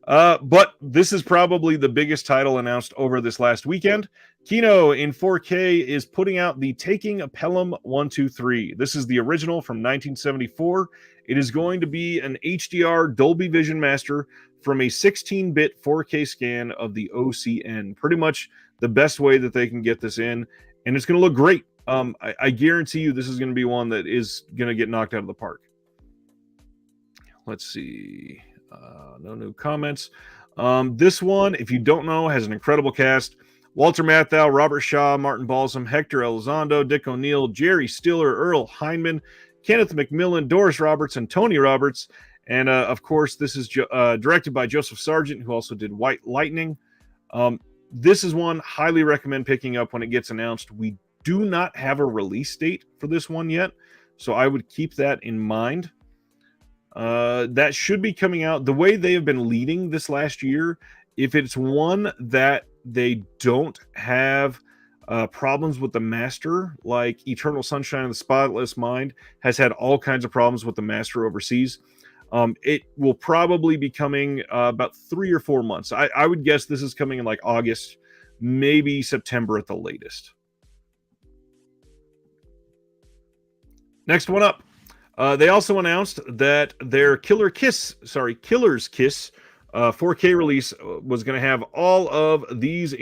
But this is probably the biggest title announced over this last weekend. Kino in 4K is putting out The Taking of Pelham 123. This is the original from 1974. It is going to be an HDR Dolby Vision Master from a 16-bit 4K scan of the OCN. Pretty much the best way that they can get this in, and it's going to look great. I guarantee you this is going to be one that is going to get knocked out of the park. Let's see. No new comments. This one, if you don't know, has an incredible cast. Walter Matthau, Robert Shaw, Martin Balsam, Hector Elizondo, Dick O'Neill, Jerry Stiller, Earl Hindman, Kenneth McMillan, Doris Roberts, and Tony Roberts. And, of course, this is directed by Joseph Sargent, who also did White Lightning. This is one highly recommend picking up when it gets announced. We do not have a release date for this one yet, so I would keep that in mind. That should be coming out the way they have been leading this last year. If it's one that they don't have problems with the master, like Eternal Sunshine of the Spotless Mind has had all kinds of problems with the master overseas. It will probably be coming about 3 or 4 months. I would guess this is coming in like August, maybe September at the latest. Next one up. They also announced that their Killer's Kiss 4K release was going to have all of these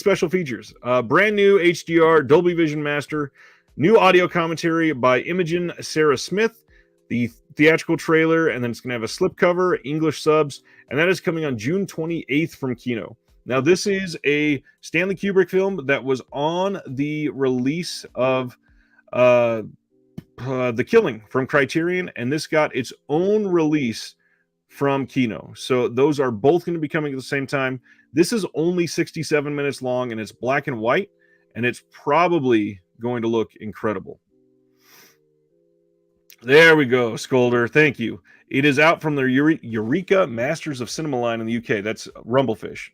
special features. Brand new HDR Dolby Vision Master, new audio commentary by Imogen Sarah Smith, the theatrical trailer, and then it's going to have a slipcover, English subs, and that is coming on June 28th from Kino. Now, this is a Stanley Kubrick film that was on the release of The Killing from Criterion, and this got its own release from Kino. So those are both going to be coming at the same time. This is only 67 minutes long, and it's black and white, and it's probably going to look incredible. There we go, Scolder. Thank you. It is out from their Eureka Masters of Cinema line in the UK. That's Rumblefish.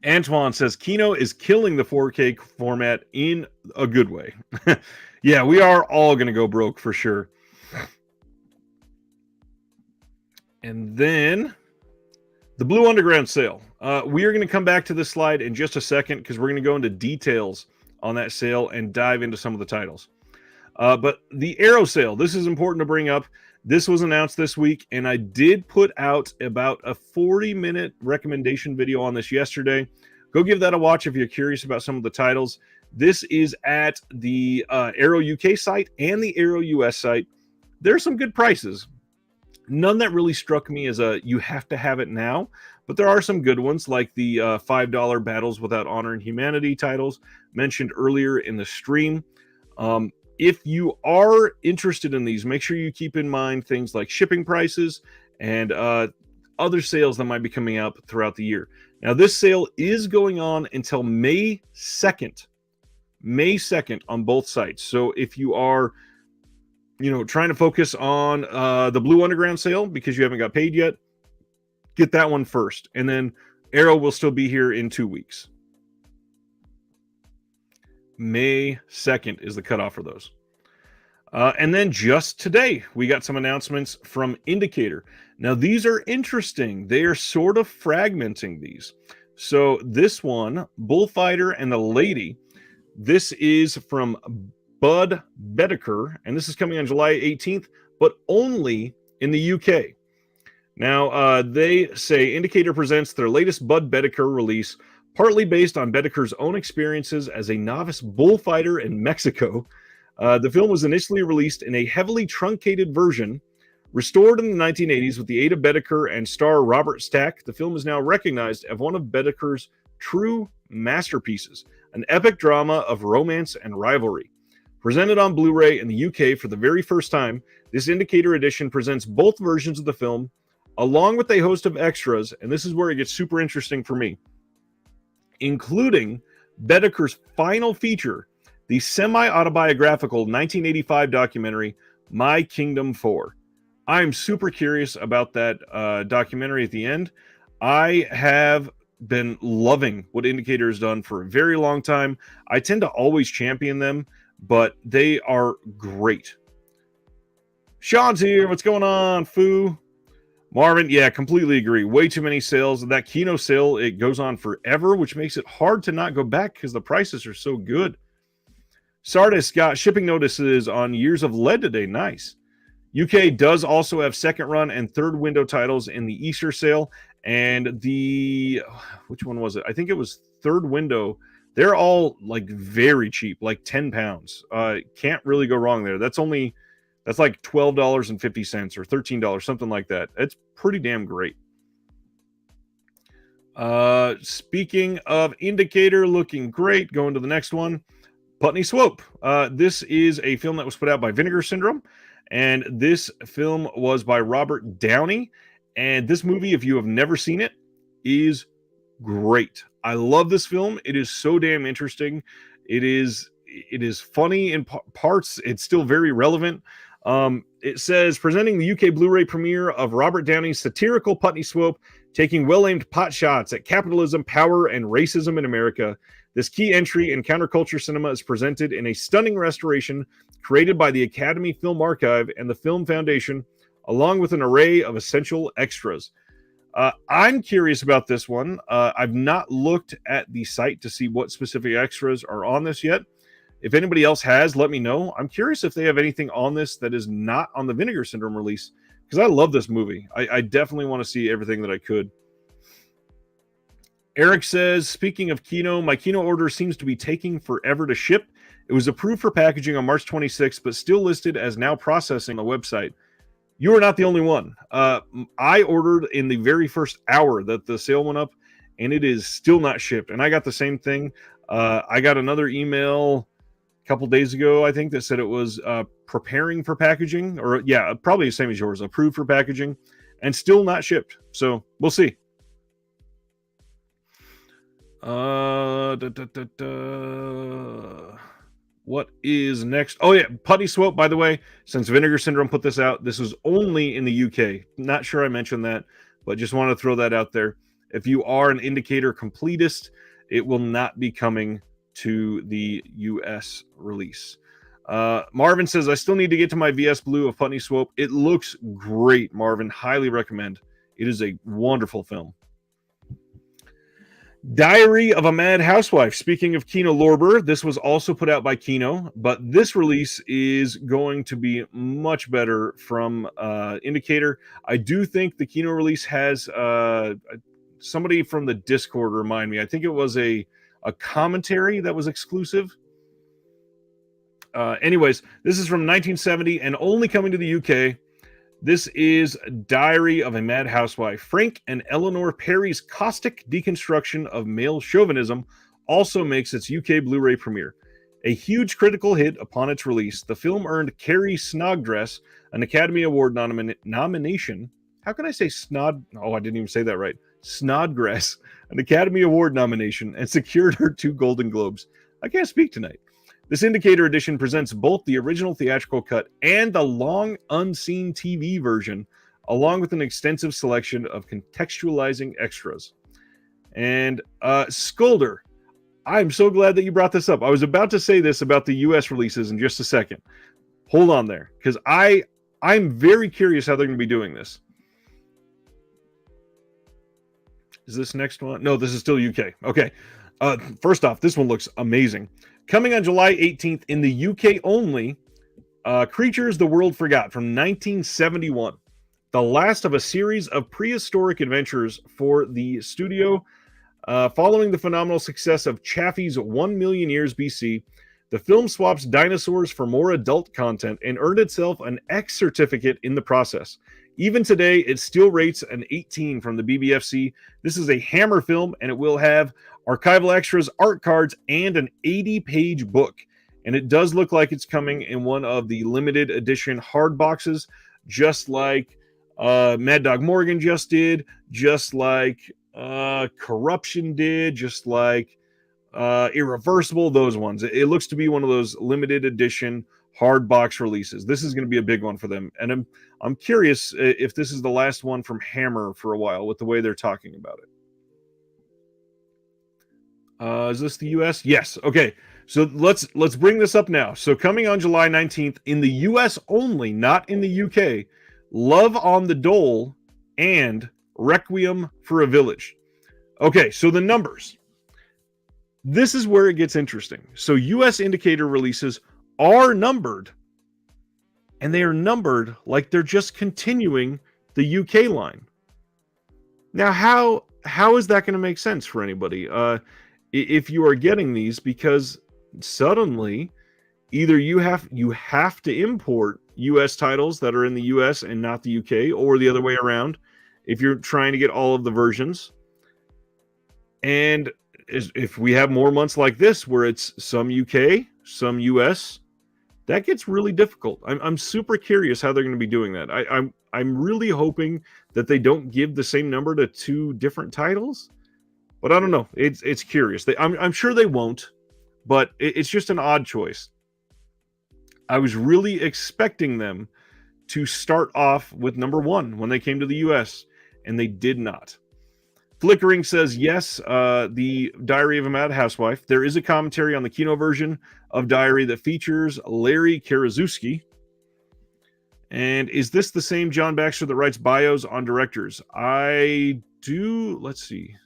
Antoine says Kino is killing the 4K format in a good way. Yeah, we are all going to go broke for sure. And then the Blue Underground sale. We are going to come back to this slide in just a second because we're going to go into details on that sale and dive into some of the titles. But the Arrow sale, this is important to bring up. This was announced this week, and I did put out about a 40-minute recommendation video on this yesterday. Go give that a watch if you're curious about some of the titles. This is at the Arrow UK site and the Arrow US site. There's some good prices. None that really struck me as you have to have it now, but there are some good ones like the $5 Battles Without Honor and Humanity titles mentioned earlier in the stream. If you are interested in these, make sure you keep in mind things like shipping prices and other sales that might be coming out throughout the year. Now, this sale is going on until May 2nd. May 2nd on both sites. So if you are, trying to focus on the Blue Underground sale because you haven't got paid yet, get that one first. And then Arrow will still be here in 2 weeks. May 2nd is the cutoff for those. And then just today, we got some announcements from Indicator. Now, these are interesting. They are sort of fragmenting these. So this one, Bullfighter and the Lady, this is from Bud Bedecker, and this is coming on July 18th, but only in the UK. Now, they say Indicator presents their latest Bud Bedecker release, partly based on Bedecker's own experiences as a novice bullfighter in Mexico. The film was initially released in a heavily truncated version, restored in the 1980s with the aid of Bedecker and star Robert Stack. The film is now recognized as one of Bedecker's true masterpieces, an epic drama of romance and rivalry. Presented on Blu-ray in the UK for the very first time, this Indicator edition presents both versions of the film, along with a host of extras, and this is where it gets super interesting for me, including Bedecker's final feature, the semi-autobiographical 1985 documentary, My Kingdom 4. I'm super curious about that documentary at the end. I have been loving what Indicator has done for a very long time. I tend to always champion them, but they are great. Sean's here. What's going on, Foo? Marvin, yeah, completely agree. Way too many sales. That Kino sale, it goes on forever, which makes it hard to not go back because the prices are so good. Sardis got shipping notices on Years of Lead today. Nice. UK does also have second run and third window titles in the Easter sale. And which one was it? I think it was third window. They're all like very cheap, like £10. Can't really go wrong there. That's like $12.50 or $13, something like that. It's pretty damn great. Speaking of Indicator, looking great. Going to the next one. Putney Swope. This is a film that was put out by Vinegar Syndrome, and this film was by Robert Downey. And this movie, if you have never seen it, is great. I love this film. It is so damn interesting. It is funny in parts. It's still very relevant. It says, presenting the UK Blu-ray premiere of Robert Downey's satirical Putney Swope, taking well-aimed pot shots at capitalism, power, and racism in America. This key entry in counterculture cinema is presented in a stunning restoration created by the Academy Film Archive and the Film Foundation, along with an array of essential extras. I'm curious about this one. I've not looked at the site to see what specific extras are on this yet. If anybody else has, let me know. I'm curious if they have anything on this that is not on the Vinegar Syndrome release, because I love this movie. I definitely want to see everything that I could. Eric says, speaking of Kino, my Kino order seems to be taking forever to ship. It was approved for packaging on March 26th, but still listed as now processing on the website. You are not the only one. I ordered in the very first hour that the sale went up, and it is still not shipped. And I got the same thing. I got another email a couple days ago, I think, that said it was preparing for packaging, or yeah, probably the same as yours, approved for packaging, and still not shipped. So we'll see. What is next? Oh yeah, Putney Swope, by the way, since Vinegar Syndrome put this out, this is only in the UK. Not sure I mentioned that, but just want to throw that out there. If you are an Indicator completist, it will not be coming to the US release. Marvin says, I still need to get to my VS Blue of Putney Swope. It looks great, Marvin. Highly recommend. It is a wonderful film. Diary of a Mad Housewife. Speaking of Kino Lorber, this was also put out by Kino, but this release is going to be much better from Indicator. I do think the Kino release has somebody from the Discord remind me. I think it was a commentary that was exclusive. Anyways, this is from 1970 and only coming to the UK. This is Diary of a Mad Housewife. Frank and Eleanor Perry's caustic deconstruction of male chauvinism also makes its UK Blu-ray premiere. A huge critical hit upon its release, the film earned Carrie Snodgrass an Academy Award nomination. How can I say Snod? Oh, I didn't even say that right. Snodgrass, an Academy Award nomination, and secured her 2 Golden Globes. I can't speak tonight. This Indicator edition presents both the original theatrical cut and the long unseen TV version, along with an extensive selection of contextualizing extras. And Skolder, I'm so glad that you brought this up. I was about to say this about the US releases in just a second. Hold on there, because I'm very curious how they're going to be doing this. Is this next one? No, this is still UK. Okay. First off, this one looks amazing. Coming on July 18th in the UK only, Creatures the World Forgot from 1971. The last of a series of prehistoric adventures for the studio. Following the phenomenal success of Chaffee's 1 Million Years BC, the film swaps dinosaurs for more adult content and earned itself an X certificate in the process. Even today, it still rates an 18 from the BBFC. This is a Hammer film, and it will have archival extras, art cards, and an 80-page book. And it does look like it's coming in one of the limited edition hard boxes, just like Mad Dog Morgan just did, just like Corruption did, just like Irreversible, those ones. It looks to be one of those limited edition hard box releases. This is going to be a big one for them. And I'm curious if this is the last one from Hammer for a while with the way they're talking about it. Is this the US? Yes. Okay. So let's bring this up now. So coming on July 19th in the US only, not in the UK, Love on the Dole and Requiem for a Village. Okay, so the numbers. This is where it gets interesting. So US Indicator releases are numbered, and they are numbered like they're just continuing the UK line. Now, how is that going to make sense for anybody? If you are getting these, because suddenly either you have to import US titles that are in the US and not the UK, or the other way around if you're trying to get all of the versions. And if we have more months like this where it's some UK, some US, that gets really difficult. I'm super curious how they're going to be doing that. I'm really hoping that they don't give the same number to 2 different titles, but I don't know. It's curious. I'm sure they won't, but it's just an odd choice. I was really expecting them to start off with number 1 when they came to the US, and they did not. Flickering says, yes, the Diary of a Mad Housewife. There is a commentary on the Kino version of Diary that features Larry Karaszewski. And is this the same John Baxter that writes bios on directors? Let's see.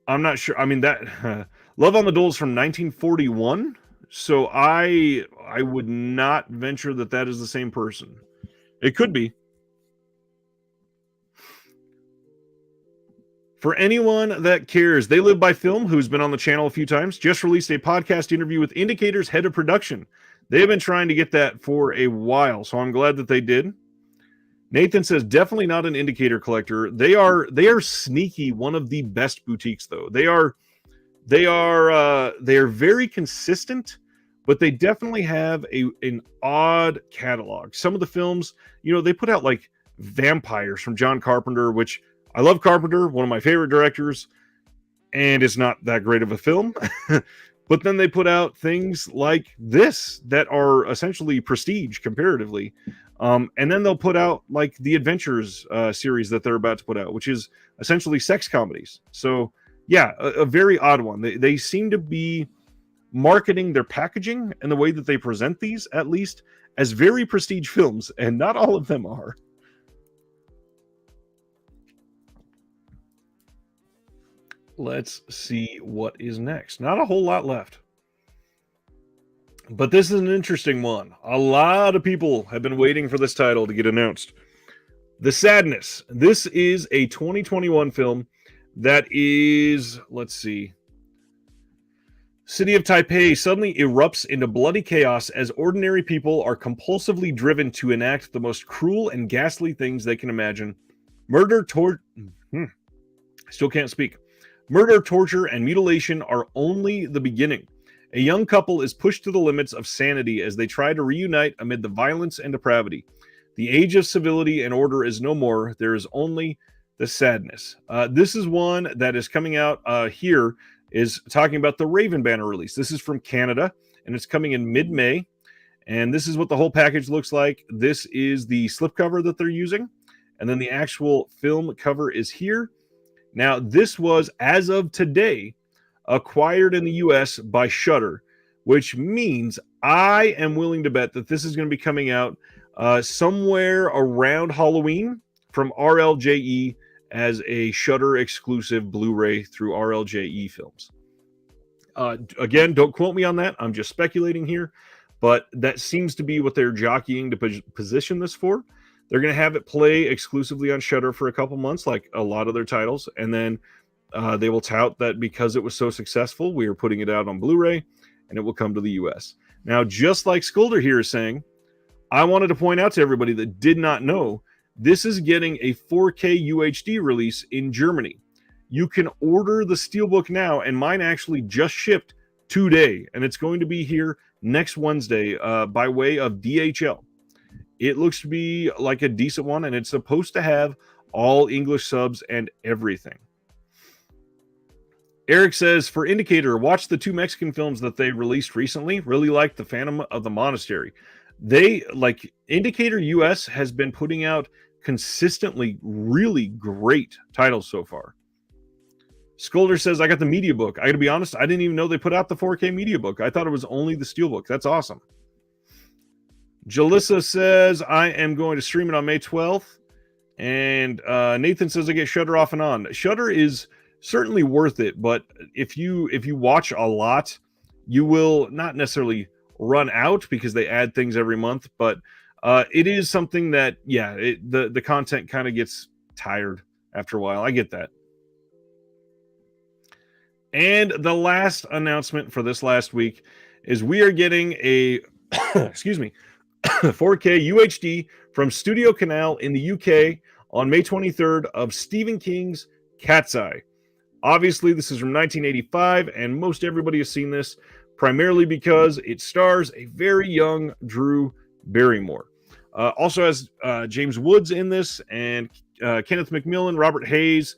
I'm not sure. I mean, that Love on the Dole is from 1941. So I would not venture that is the same person. It could be. For anyone that cares, They Live by Film, who's been on the channel a few times, just released a podcast interview with Indicator's head of production. They have been trying to get that for a while, so I'm glad that they did. Nathan says, definitely not an Indicator collector. They are sneaky, one of the best boutiques, though. They are very consistent, but they definitely have an odd catalog. Some of the films, they put out like Vampires from John Carpenter, which I love Carpenter, one of my favorite directors, and it's not that great of a film. But then they put out things like this that are essentially prestige comparatively. And then they'll put out like the Adventures series that they're about to put out, which is essentially sex comedies. So yeah, a very odd one. They seem to be marketing their packaging and the way that they present these, at least, as very prestige films, and not all of them are. Let's see what is next. Not a whole lot left. But this is an interesting one. A lot of people have been waiting for this title to get announced. The Sadness. This is a 2021 film that is, let's see. City of Taipei suddenly erupts into bloody chaos as ordinary people are compulsively driven to enact the most cruel and ghastly things they can imagine. Still can't speak. Murder, torture, and mutilation are only the beginning. A young couple is pushed to the limits of sanity as they try to reunite amid the violence and depravity. The age of civility and order is no more. There is only the sadness. This is one that is coming out here, is talking about the Raven Banner release. This is from Canada, and it's coming in mid-May. And this is what the whole package looks like. This is the slipcover that they're using. And then the actual film cover is here. Now, this was, as of today, acquired in the US by Shudder, which means I am willing to bet that this is going to be coming out somewhere around Halloween from RLJE as a Shudder exclusive Blu-ray through RLJE Films. Again, don't quote me on that. I'm just speculating here, but that seems to be what they're jockeying to position this for. They're going to have it play exclusively on Shudder for a couple months, like a lot of their titles, and then they will tout that because it was so successful, we are putting it out on Blu-ray, and it will come to the US. Now, just like Skulder here is saying, I wanted to point out to everybody that did not know, this is getting a 4K UHD release in Germany. You can order the Steelbook now, and mine actually just shipped today, and it's going to be here next Wednesday by way of DHL. It looks to be like a decent one, and it's supposed to have all English subs and everything. Eric says, for Indicator, watch the 2 Mexican films that they released recently. Really liked The Phantom of the Monastery. Indicator US has been putting out consistently really great titles so far. Skulder says, I got the media book. I got to be honest, I didn't even know they put out the 4K media book. I thought it was only the Steelbook. That's awesome. Jalissa says, I am going to stream it on May 12th. And Nathan says, I get Shudder off and on. Shudder is certainly worth it, but if you watch a lot, you will not necessarily run out because they add things every month, but it is something that, yeah, the content kind of gets tired after a while. I get that. And the last announcement for this last week is we are getting a, excuse me, 4K UHD from Studio Canal in the UK on May 23rd of Stephen King's Cat's Eye. Obviously, this is from 1985, and most everybody has seen this, primarily because it stars a very young Drew Barrymore. Also has James Woods in this, and Kenneth McMillan, Robert Hayes.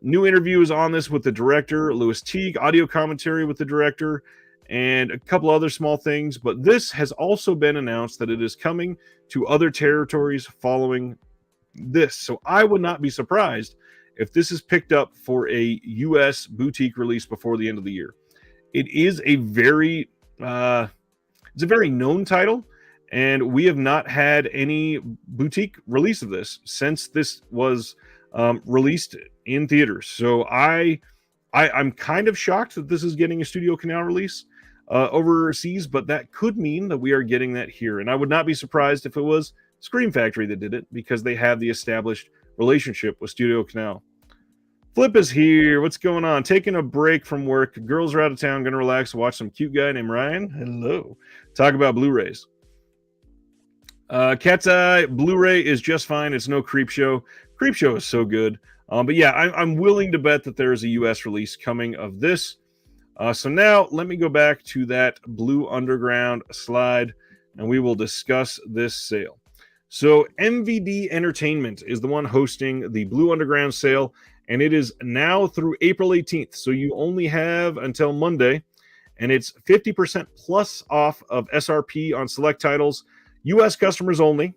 New interviews on this with the director, Louis Teague, audio commentary with the director, and a couple other small things. But this has also been announced that it is coming to other territories following this. So I would not be surprised if this is picked up for a US boutique release before the end of the year. It is a very it's a very known title, and we have not had any boutique release of this since this was released in theaters. So I'm kind of shocked that this is getting a Studio Canal release overseas, but that could mean that we are getting that here. And I would not be surprised if it was Scream Factory that did it, because they have the established relationship with Studio Canal. Flip is here. What's going on? Taking a break from work. Girls are out of town. Going to relax. Watch some cute guy named Ryan. Hello. Talk about Blu-rays. Cat's Eye Blu-ray is just fine. It's no Creep Show. Creep Show is so good. But yeah, I'm willing to bet that there is a US release coming of this. So now let me go back to that Blue Underground slide, and we will discuss this sale. So MVD Entertainment is the one hosting the Blue Underground sale, and it is now through April 18th. So you only have until Monday, and it's 50% plus off of SRP on select titles, US customers only,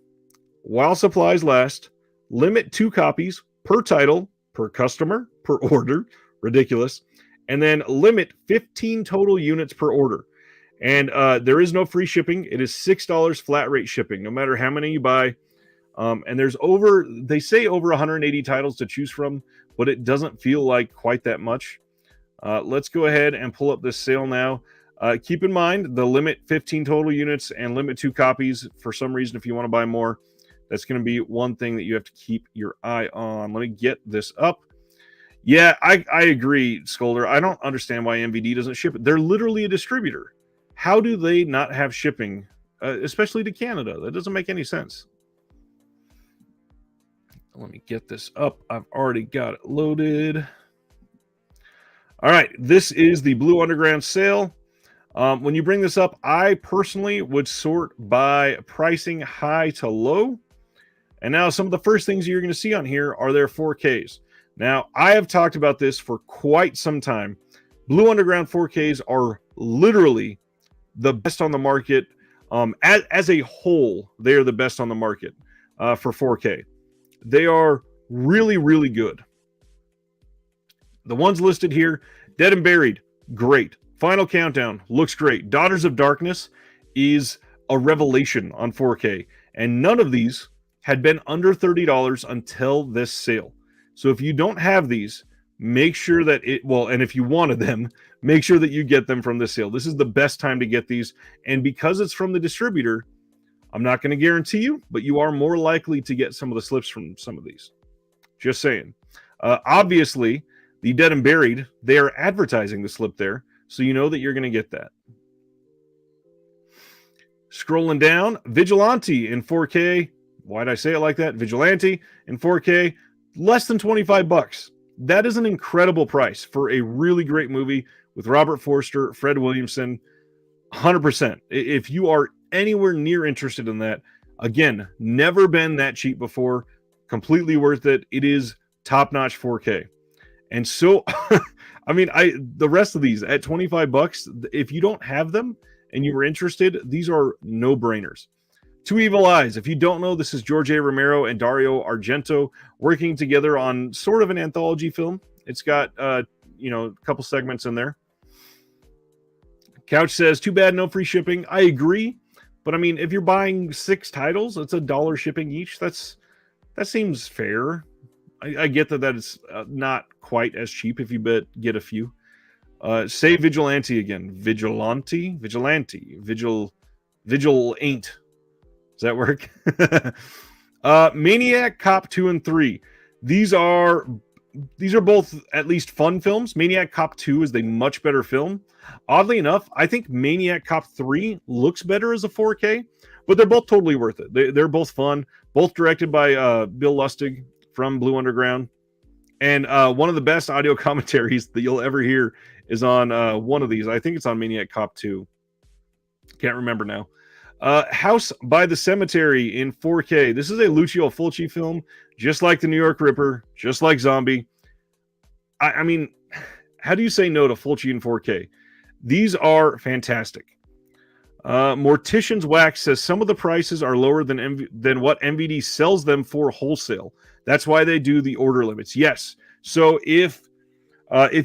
while supplies last, limit 2 copies per title, per customer, per order, ridiculous, and then limit 15 total units per order. And there is no free shipping. It is $6 flat rate shipping, no matter how many you buy. And there's they say over 180 titles to choose from, but it doesn't feel like quite that much. Let's go ahead and pull up this sale now. Keep in mind the limit 15 total units and limit 2 copies. For some reason, if you want to buy more, that's going to be one thing that you have to keep your eye on. Let me get this up. Yeah, I agree, Skolder. I don't understand why MVD doesn't ship it. They're literally a distributor. How do they not have shipping, especially to Canada? That doesn't make any sense. Let me get this up. I've already got it loaded. All right, this is the Blue Underground sale. When you bring this up, I personally would sort by pricing high to low. And now some of the first things you're going to see on here are their 4Ks. Now, I have talked about this for quite some time. Blue Underground 4Ks are literally the best on the market. As a whole, they are the best on the market for 4K. They are really, really good. The ones listed here, Dead and Buried, great. Final Countdown, looks great. Daughters of Darkness is a revelation on 4K. And none of these had been under $30 until this sale. So if you don't have these, make sure that and if you wanted them, make sure that you get them from this sale. This is the best time to get these. And because it's from the distributor, I'm not going to guarantee you, but you are more likely to get some of the slips from some of these. Just saying. Obviously, the Dead and Buried, they are advertising the slip there, so you know that you're going to get that. Scrolling down, Vigilante in 4K. Why'd I say it like that? Vigilante in 4K, less than $25. That is an incredible price for a really great movie with Robert Forster, Fred Williamson. 100%. If you are anywhere near interested in that, again, never been that cheap before. Completely worth it. It is top-notch 4K. And so, I mean, the rest of these at $25, if you don't have them and you were interested, these are no-brainers. Two Evil Eyes. If you don't know, this is George A. Romero and Dario Argento working together on sort of an anthology film. It's got, a couple segments in there. Couch says, too bad no free shipping. I agree. But I mean, if you're buying 6 titles, it's $1 shipping each. That seems fair. I get that is not quite as cheap if you get a few. Say Vigilante again. Vigilante. Vigil ain't. Does that work? Maniac Cop 2 and 3. These are both at least fun films. Maniac Cop 2 is a much better film. Oddly enough, I think Maniac Cop 3 looks better as a 4K, but they're both totally worth it. They're both fun. Both directed by Bill Lustig from Blue Underground. And one of the best audio commentaries that you'll ever hear is on one of these. I think it's on Maniac Cop 2. Can't remember now. House by the Cemetery in 4K. This is a Lucio Fulci film, just like The New York Ripper, just like Zombie. I mean, how do you say no to Fulci in 4K? These are fantastic. Mortician's Wax says some of the prices are lower than what MVD sells them for wholesale. That's why they do the order limits. Yes. So if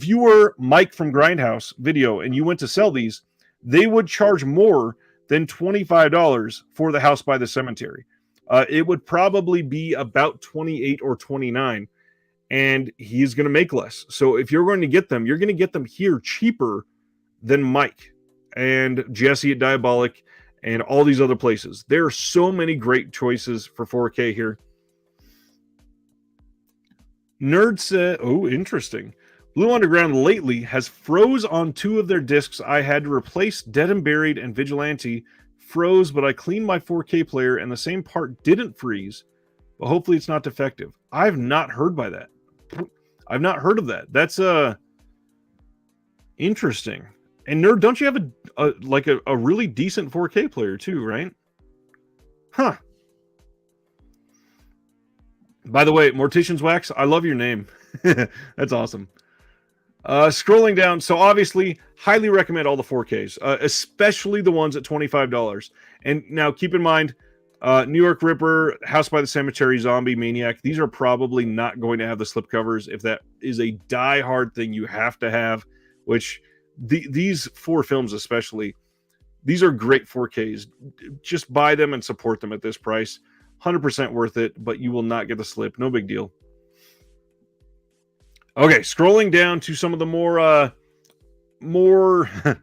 you were Mike from Grindhouse Video and you went to sell these, they would charge more than $25 for the House by the Cemetery. It would probably be about $28 or $29, and he's going to make less. So if you're going to get them, you're going to get them here cheaper than Mike and Jesse at Diabolic and all these other places. There are so many great choices for 4K here. Nerd said, oh, interesting. Blue Underground lately has froze on 2 of their discs. I had to replace Dead and Buried and Vigilante. Froze, but I cleaned my 4K player and the same part didn't freeze. But hopefully it's not defective. I've not heard by that. I've not heard of that. That's interesting. And Nerd, don't you have a really decent 4K player too, right? Huh. By the way, Mortician's Wax, I love your name. That's awesome. Scrolling down, so obviously, highly recommend all the 4Ks, especially the ones at $25. And now keep in mind, New York Ripper, House by the Cemetery, Zombie, Maniac, these are probably not going to have the slipcovers. If that is a die-hard thing you have to have, which these 4 films especially, these are great 4Ks. Just buy them and support them at this price. 100% worth it, but you will not get the slip. No big deal. Okay, scrolling down to some of the more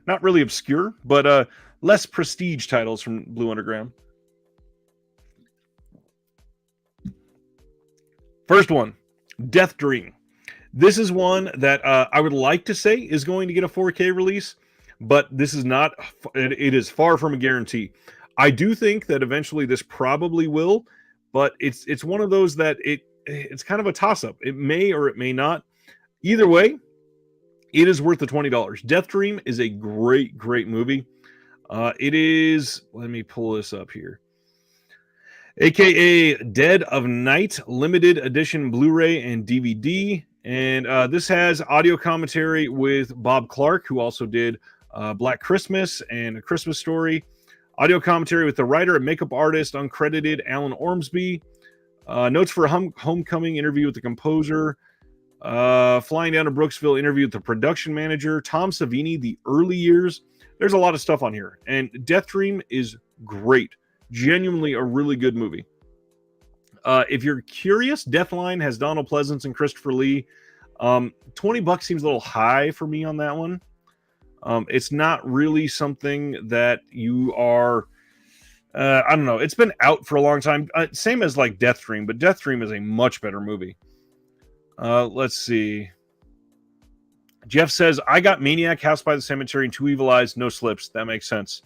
not really obscure, but less prestige titles from Blue Underground. First one, Death Dream. This is one that I would like to say is going to get a 4K release, but this is not. It is far from a guarantee. I do think that eventually this probably will, but it's one of those that it's kind of a toss-up. It may or it may not. Either way, it is worth the $20. Death Dream is a great, great movie. It is, let me pull this up here, aka Dead of Night limited edition Blu-ray and DVD. And this has audio commentary with Bob Clark, who also did Black Christmas and A Christmas Story. Audio commentary with the writer and makeup artist, uncredited Alan Ormsby. Notes for a homecoming interview with the composer. Flying down to Brooksville interview with the production manager. Tom Savini, the early years. There's a lot of stuff on here. And Death Dream is great. Genuinely a really good movie. If you're curious, Deathline has Donald Pleasance and Christopher Lee. $20 seems a little high for me on that one. It's not really something that you are, I don't know. It's been out for a long time. Same as like Death Dream, but Death Dream is a much better movie. Let's see. Jeff says, I got Maniac, House by the Cemetery, and Two Evil Eyes, no slips. That makes sense.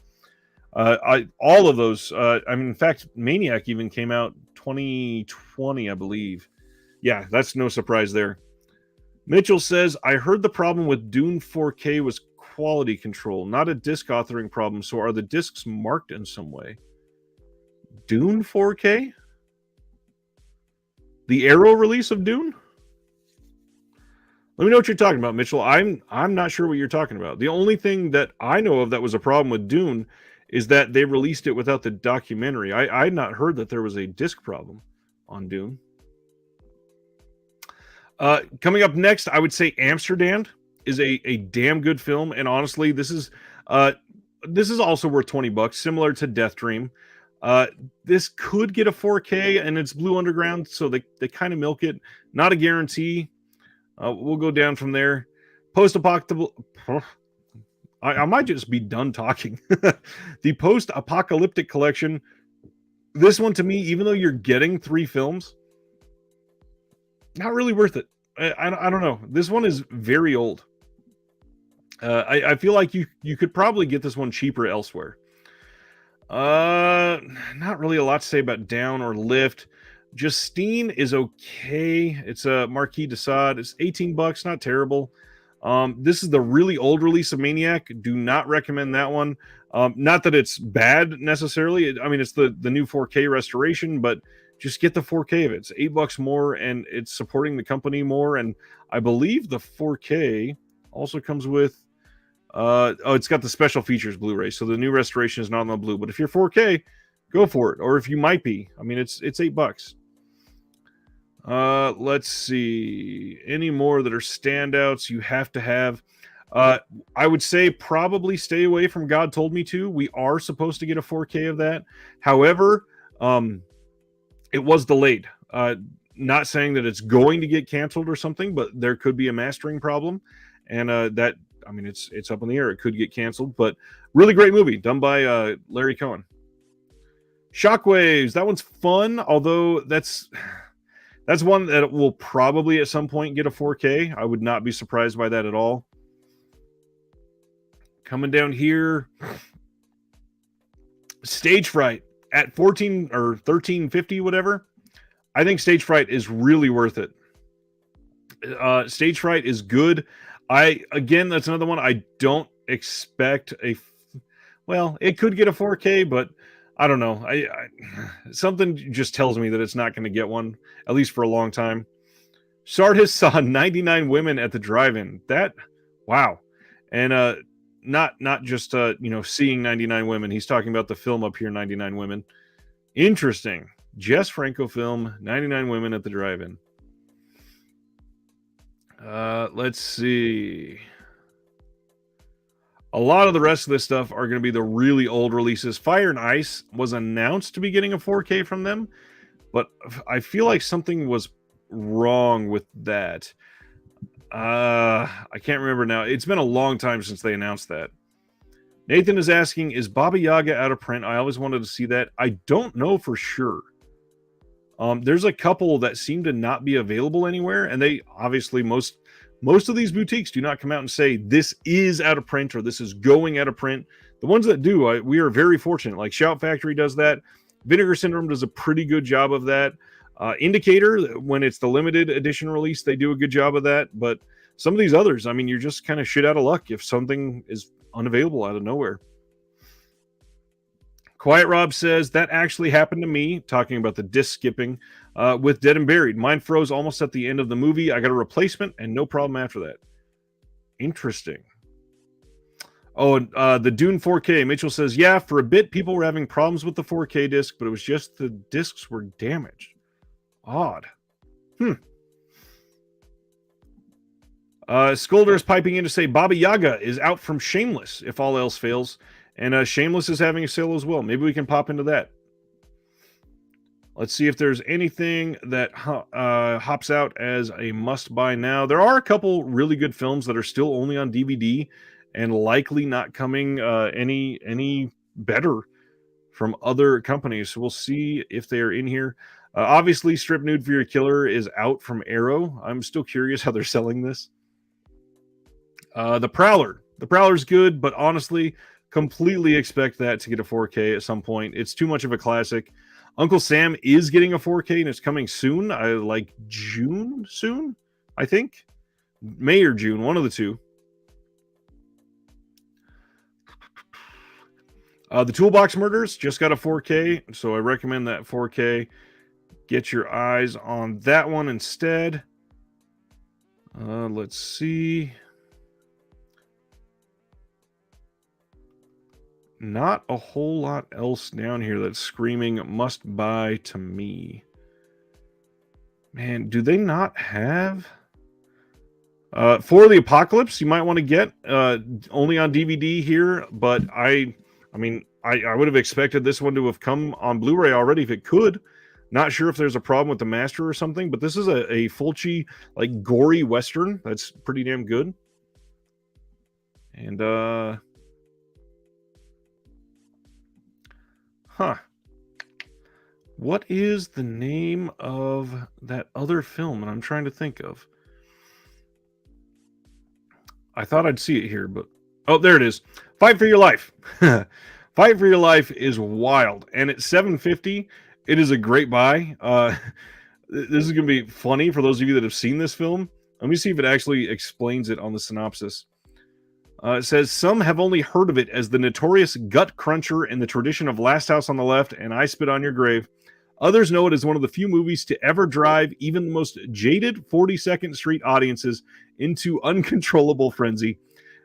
All of those, in fact, Maniac even came out 2020, I believe. Yeah, that's no surprise there. Mitchell says, I heard the problem with Dune 4K was quality control, not a disc authoring problem. So are the discs marked in some way? Dune 4K? The Arrow release of Dune? Let me know what you're talking about, Mitchell. I'm not sure what you're talking about. The only thing that I know of that was a problem with Dune is that they released it without the documentary. I had not heard that there was a disc problem on Dune. Coming up next, I would say Amsterdam is a damn good film, and honestly, this is also worth $20, similar to Death Dream. This could get a 4K, and it's Blue Underground, so they kind of milk it. Not a guarantee. We'll go down from there. Post-apocalyptic. I might just be done talking. The Post-Apocalyptic Collection. This one, to me, even though you're getting 3 films, not really worth it. I don't know. This one is very old. I feel like you could probably get this one cheaper elsewhere. Not really a lot to say about Down or Lift. Justine is okay. It's a Marquis de Sade. It's $18, not terrible. This is the really old release of Maniac. Do not recommend that one. Not that it's bad necessarily. I mean, it's the new 4K restoration, but just get the 4K of it. It's $8 more, and it's supporting the company more. And I believe the 4K also comes with Oh, it's got the special features Blu-ray, so the new restoration is not on the blue. But if you're 4K, go for it. Or if you might be, I mean, it's $8. Let's see. Any more that are standouts you have to have? I would say probably stay away from God Told Me To. We are supposed to get a 4K of that. However, it was delayed. Not saying that it's going to get canceled or something, but there could be a mastering problem, and that, I mean, it's up in the air. It could get canceled, but really great movie done by Larry Cohen. Shockwaves. That one's fun, although that's one that will probably at some point get a 4K. I would not be surprised by that at all. Coming down here, Stage Fright at 14 or 13.50, whatever. I think Stage Fright is really worth it. Stage Fright is good. Again, that's another one I don't expect well, it could get a 4K, but I don't know. Something just tells me that it's not going to get one, at least for a long time. Sardis saw 99 women at the drive-in. Wow. And not just seeing 99 women. He's talking about the film up here, 99 Women. Interesting. Jess Franco film, 99 Women at the drive-in. Let's see. A lot of the rest of this stuff are going to be the really old releases. Fire and Ice was announced to be getting a 4K from them, but I feel like something was wrong with that. I can't remember now. It's been a long time since they announced that. Nathan is asking, is Baba Yaga out of print? I always wanted to see that. I don't know for sure. There's a couple that seem to not be available anywhere, and they obviously most of these boutiques do not come out and say this is out of print or this is going out of print. The ones that do, we are very fortunate. Like Shout Factory does that. Vinegar Syndrome does a pretty good job of that. Indicator, when it's the limited edition release, they do a good job of that. But some of these others, I mean, you're just kind of shit out of luck if something is unavailable out of nowhere. Quiet Rob says, that actually happened to me, talking about the disc skipping, with Dead and Buried. Mine froze almost at the end of the movie. I got a replacement and no problem after that. Interesting. Oh, and the Dune 4K. Mitchell says, yeah, for a bit, people were having problems with the 4K disc, but it was just the discs were damaged. Odd. Skolder is piping in to say Baba Yaga is out from Shameless, if all else fails. And Shameless is having a sale as well. Maybe we can pop into that. Let's see if there's anything that hops out as a must-buy now. There are a couple really good films that are still only on DVD and likely not coming any better from other companies. So we'll see if they are in here. Obviously, Strip Nude for Your Killer is out from Arrow. I'm still curious how they're selling this. The Prowler. The Prowler's good, but honestly, completely expect that to get a 4K at some point. It's too much of a classic. Uncle Sam is getting a 4K, and it's coming soon. Like June soon, I think. May or June, one of the two. The Toolbox Murders just got a 4K, so I recommend that 4K. Get your eyes on that one instead. Let's see. Not a whole lot else down here that's screaming must buy to me. Man, do they not have... For the Apocalypse, you might want to get only on DVD here, but I mean, I would have expected this one to have come on Blu-ray already if it could. Not sure if there's a problem with the master or something, but this is a Fulci, like, gory Western. That's pretty damn good. And, what is the name of that other film that I'm trying to think of? I thought I'd see it here, but... Oh, there it is. Fight for Your Life. Fight for Your Life is wild. And at $7.50, it is a great buy. This is going to be funny for those of you that have seen this film. Let me see if it actually explains it on the synopsis. It says, some have only heard of it as the notorious gut cruncher in the tradition of Last House on the Left and I Spit on Your Grave. Others know it as one of the few movies to ever drive even the most jaded 42nd Street audiences into uncontrollable frenzy.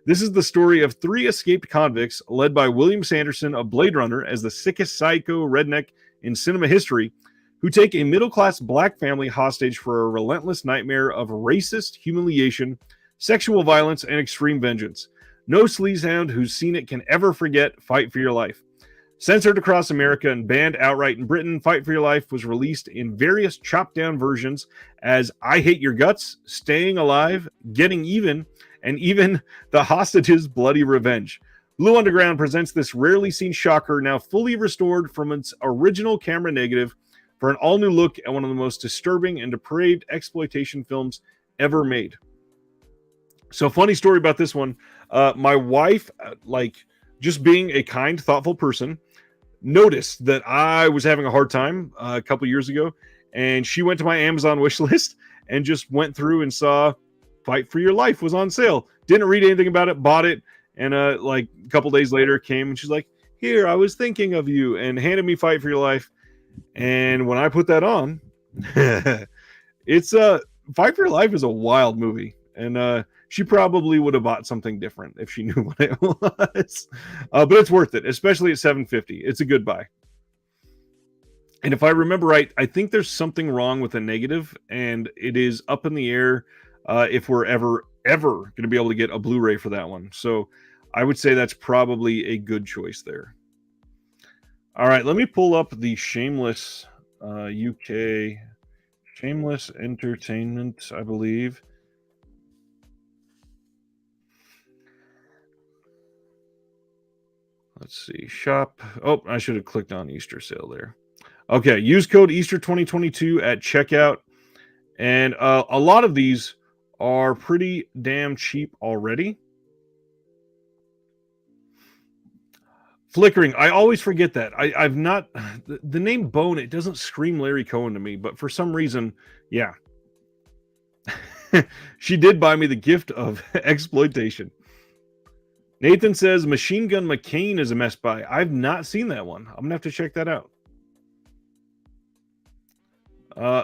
This is the story of 3 escaped convicts led by William Sanderson of Blade Runner as the sickest psycho redneck in cinema history, who take a middle-class black family hostage for a relentless nightmare of racist humiliation, sexual violence, and extreme vengeance. No sleazehound who's seen it can ever forget Fight for Your Life. Censored across America and banned outright in Britain, Fight for Your Life was released in various chopped-down versions as I Hate Your Guts, Staying Alive, Getting Even, and even The Hostage's Bloody Revenge. Blue Underground presents this rarely seen shocker, now fully restored from its original camera negative, for an all-new look at one of the most disturbing and depraved exploitation films ever made. So, funny story about this one. My wife, just being a kind, thoughtful person, noticed that I was having a hard time a couple years ago, and she went to my Amazon wish list and just went through and saw Fight for Your Life was on sale. Didn't read anything about it, bought it, and a couple days later came and she's like, "Here, I was thinking of you," and handed me Fight for Your Life. And when I put that on, it's Fight for Your Life is a wild movie, and she probably would have bought something different if she knew what it was. But it's worth it, especially at $7.50. It's a good buy. And if I remember right, I think there's something wrong with the negative, and it is up in the air if we're ever going to be able to get a Blu-ray for that one. So I would say that's probably a good choice there. All right, let me pull up the Shameless UK, Shameless Entertainment, I believe. Let's see, shop. Oh, I should have clicked on Easter sale there. Okay, use code Easter 2022 at checkout. And a lot of these are pretty damn cheap already. Flickering. I always forget that. I've not... The name Bone, it doesn't scream Larry Cohen to me, but for some reason, yeah. She did buy me the gift of exploitation. Nathan says Machine Gun McCain is a mess buy. I've not seen that one. I'm going to have to check that out.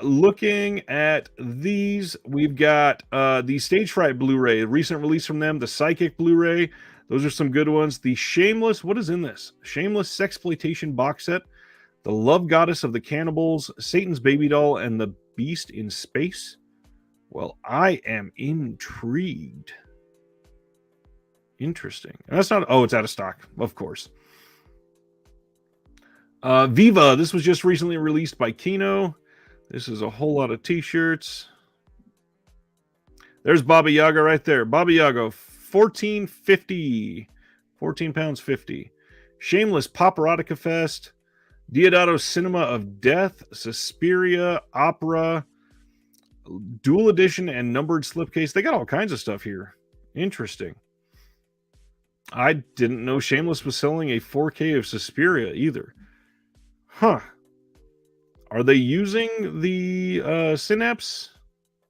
Looking at these, we've got the Stage Fright Blu-ray, a recent release from them, the Psychic Blu-ray. Those are some good ones. The Shameless, what is in this? Shameless Sexploitation box set, The Love Goddess of the Cannibals, Satan's Baby Doll, and The Beast in Space. Well, I am intrigued. Interesting. And that's not... Oh, it's out of stock, of course. Viva, this was just recently released by Kino. This is a whole lot of t-shirts. There's Baba Yaga right there. Baba Yaga, $14.50. £14.50. Shameless Paparotica Fest. Diodato Cinema of Death. Suspiria. Opera. Dual Edition and numbered slipcase. They got all kinds of stuff here. Interesting. I didn't know Shameless was selling a 4K of Suspiria either. Huh. Are they using the Synapse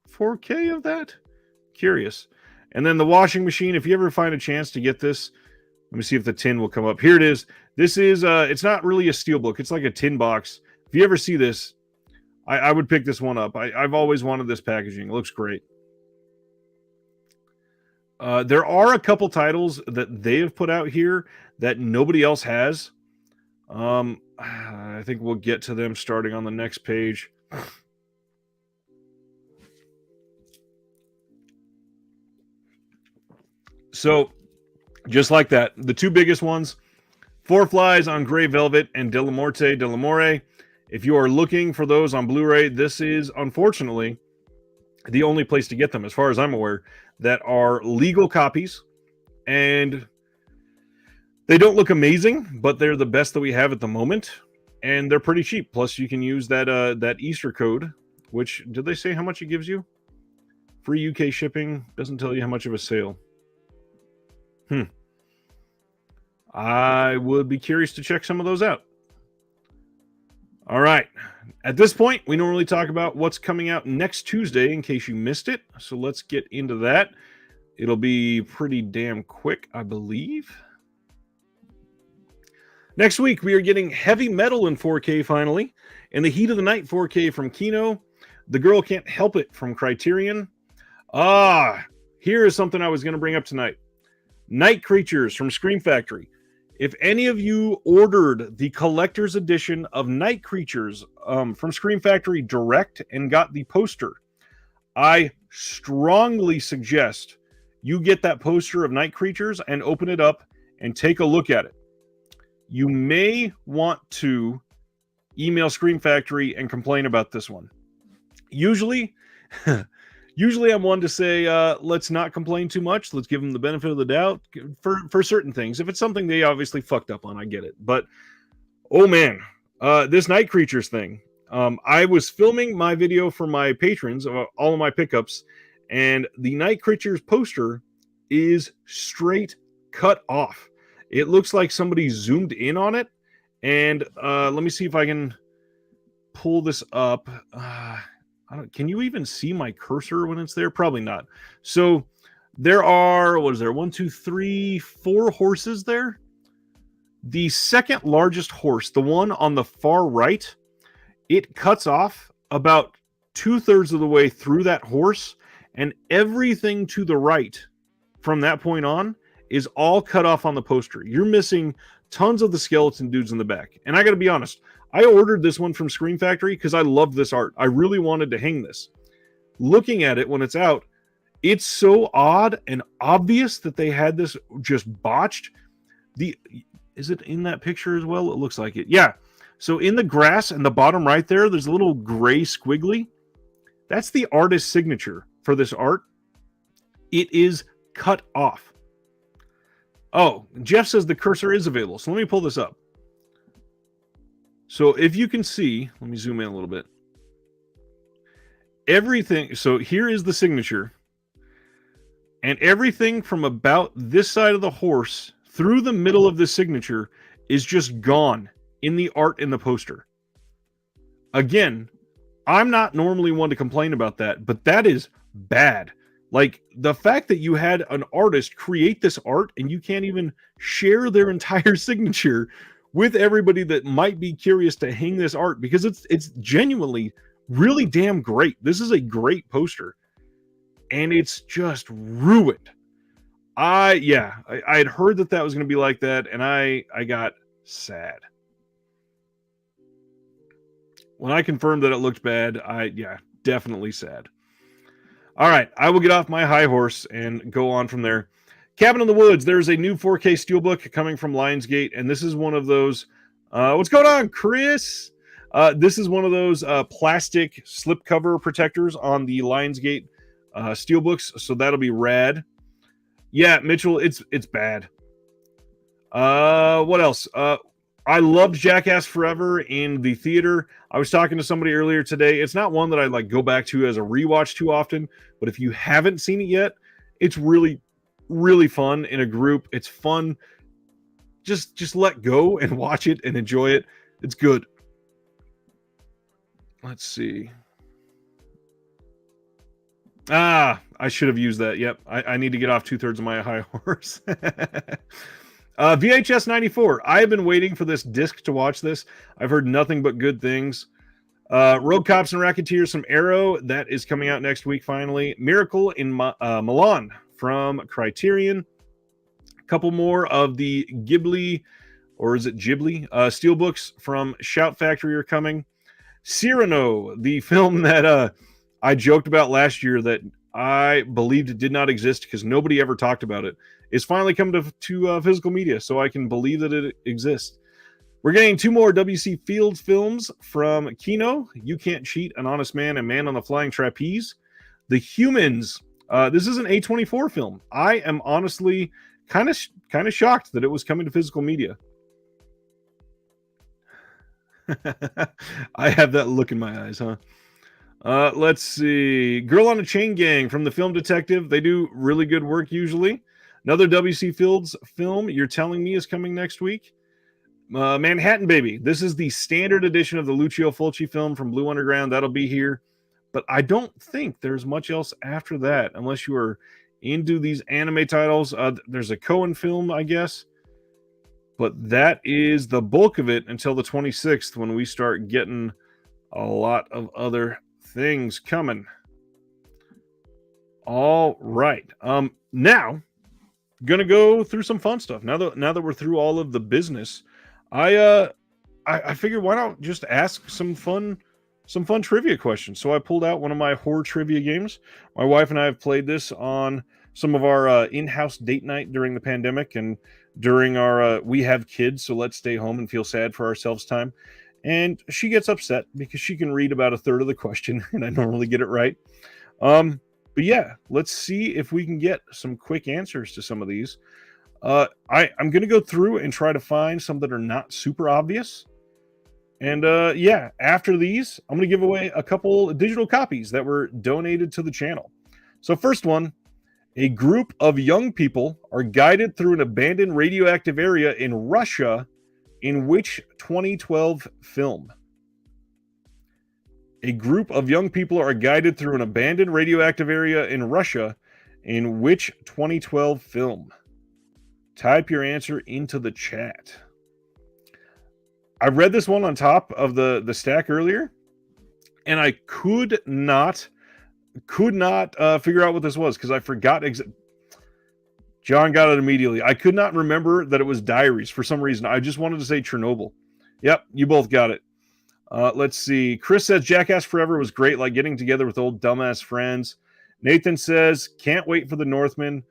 4K of that? Curious. And then the washing machine, if you ever find a chance to get this, let me see if the tin will come up. Here it is. This is, it's not really a steelbook. It's like a tin box. If you ever see this, I would pick this one up. I've always wanted this packaging. It looks great. There are a couple titles that they have put out here that nobody else has. I think we'll get to them starting on the next page. So, just like that, the two biggest ones, Four Flies on Gray Velvet and De La Morte de l'Amore. If you are looking for those on Blu-ray, this is, unfortunately, the only place to get them, as far as I'm aware, that are legal copies. And they don't look amazing, but they're the best that we have at the moment. And they're pretty cheap. Plus, you can use that Easter code, which, did they say how much it gives you? Free UK shipping. Doesn't tell you how much of a sale. I would be curious to check some of those out. All right. At this point, we normally talk about what's coming out next Tuesday in case you missed it. So let's get into that. It'll be pretty damn quick, I believe. Next week, we are getting Heavy Metal in 4K finally. In the Heat of the Night 4K from Kino. The Girl Can't Help It from Criterion. Here is something I was going to bring up tonight. Night Creatures from Scream Factory. If any of you ordered the collector's edition of Night Creatures from Scream Factory direct and got the poster, I strongly suggest you get that poster of Night Creatures and open it up and take a look at it. You may want to email Scream Factory and complain about this one. Usually I'm one to say, let's not complain too much. Let's give them the benefit of the doubt for certain things. If it's something they obviously fucked up on, I get it. But, oh man, this Night Creatures thing. I was filming my video for my patrons, all of my pickups, and the Night Creatures poster is straight cut off. It looks like somebody zoomed in on it. And let me see if I can pull this up. Can you even see my cursor when it's there? Probably not. So there are, what is there? 1, 2, 3, 4 horses there. The second largest horse, the one on the far right, it cuts off about 2/3 of the way through that horse, and everything to the right from that point on is all cut off on the poster. You're missing tons of the skeleton dudes in the back. And I got to be honest, I ordered this one from Scream Factory because I loved this art. I really wanted to hang this. Looking at it when it's out, it's so odd and obvious that they had this just botched. Is it in that picture as well? It looks like it. Yeah. So in the grass and the bottom right there, there's a little gray squiggly. That's the artist's signature for this art. It is cut off. Oh, Jeff says the cursor is available. So let me pull this up. So if you can see, let me zoom in a little bit. Everything, so here is the signature. And everything from about this side of the horse through the middle of the signature is just gone in the art in the poster. Again, I'm not normally one to complain about that, but that is bad. Like, the fact that you had an artist create this art and you can't even share their entire signature with everybody that might be curious to hang this art, because it's genuinely really damn great. This is a great poster, and it's just ruined. I had heard that was going to be like that, and I got sad. When I confirmed that it looked bad, definitely sad. All right, I will get off my high horse and go on from there. Cabin in the Woods, there's a new 4K Steelbook coming from Lionsgate, and this is one of those... what's going on, Chris? This is one of those plastic slipcover protectors on the Lionsgate Steelbooks, so that'll be rad. Yeah, Mitchell, it's bad. What else? I loved Jackass Forever in the theater. I was talking to somebody earlier today. It's not one that I like go back to as a rewatch too often, but if you haven't seen it yet, it's really, really fun in a group. It's fun. Just let go and watch it and enjoy it. It's good. Let's see. I should have used that. Yep. I need to get off 2/3 of my high horse. VHS 94. I have been waiting for this disc to watch this. I've heard nothing but good things. Road Cops and Racketeers from Arrow. That is coming out next week, finally. Miracle in Milan from Criterion. A couple more of the Ghibli, or is it Ghibli? Steelbooks from Shout Factory are coming. Cyrano, the film that I joked about last year that I believed it did not exist because nobody ever talked about it, is finally coming to physical media, so I can believe that it exists. We're getting 2 more W.C. Fields films from Kino. You Can't Cheat, An Honest Man, and Man on the Flying Trapeze. The Humans. This is an A24 film. I am honestly kind of shocked that it was coming to physical media. I have that look in my eyes, huh? Let's see. Girl on a Chain Gang from The Film Detective. They do really good work usually. Another W.C. Fields film, You're Telling Me, is coming next week. Manhattan Baby. This is the standard edition of the Lucio Fulci film from Blue Underground. That'll be here. But I don't think there's much else after that, unless you are into these anime titles. There's a Coen film, I guess. But that is the bulk of it until the 26th, when we start getting a lot of other things coming. All right. Now, gonna go through some fun stuff. Now that we're through all of the business, I figured why not just ask some fun trivia questions. So I pulled out one of my horror trivia games. My wife and I have played this on some of our in-house date night during the pandemic and during our we have kids, so let's stay home and feel sad for ourselves time. And she gets upset because she can read about a third of the question, and I normally get it right. But yeah, let's see if we can get some quick answers to some of these. I'm going to go through and try to find some that are not super obvious. And yeah, after these, I'm going to give away a couple digital copies that were donated to the channel. So first one, a group of young people are guided through an abandoned radioactive area in Russia in which 2012 film? A group of young people are guided through an abandoned radioactive area in Russia in which 2012 film? Type your answer into the chat. I read this one on top of the stack earlier, and I could not figure out what this was because I forgot. John got it immediately. I could not remember that it was Diaries for some reason. I just wanted to say Chernobyl. Yep, you both got it. Let's see. Chris says Jackass Forever was great, like getting together with old dumbass friends. Nathan says, can't wait for the Northman.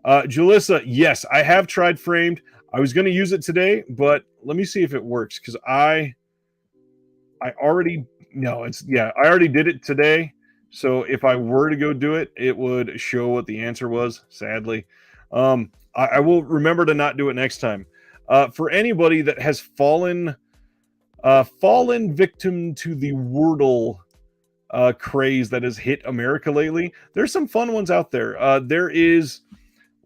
Julissa, yes, I have tried Framed. I was going to use it today, but let me see if it works because I already did it today. So if I were to go do it, it would show what the answer was, sadly. I will remember to not do it next time. For anybody that has fallen victim to the Wordle craze that has hit America lately, there's some fun ones out there. There is,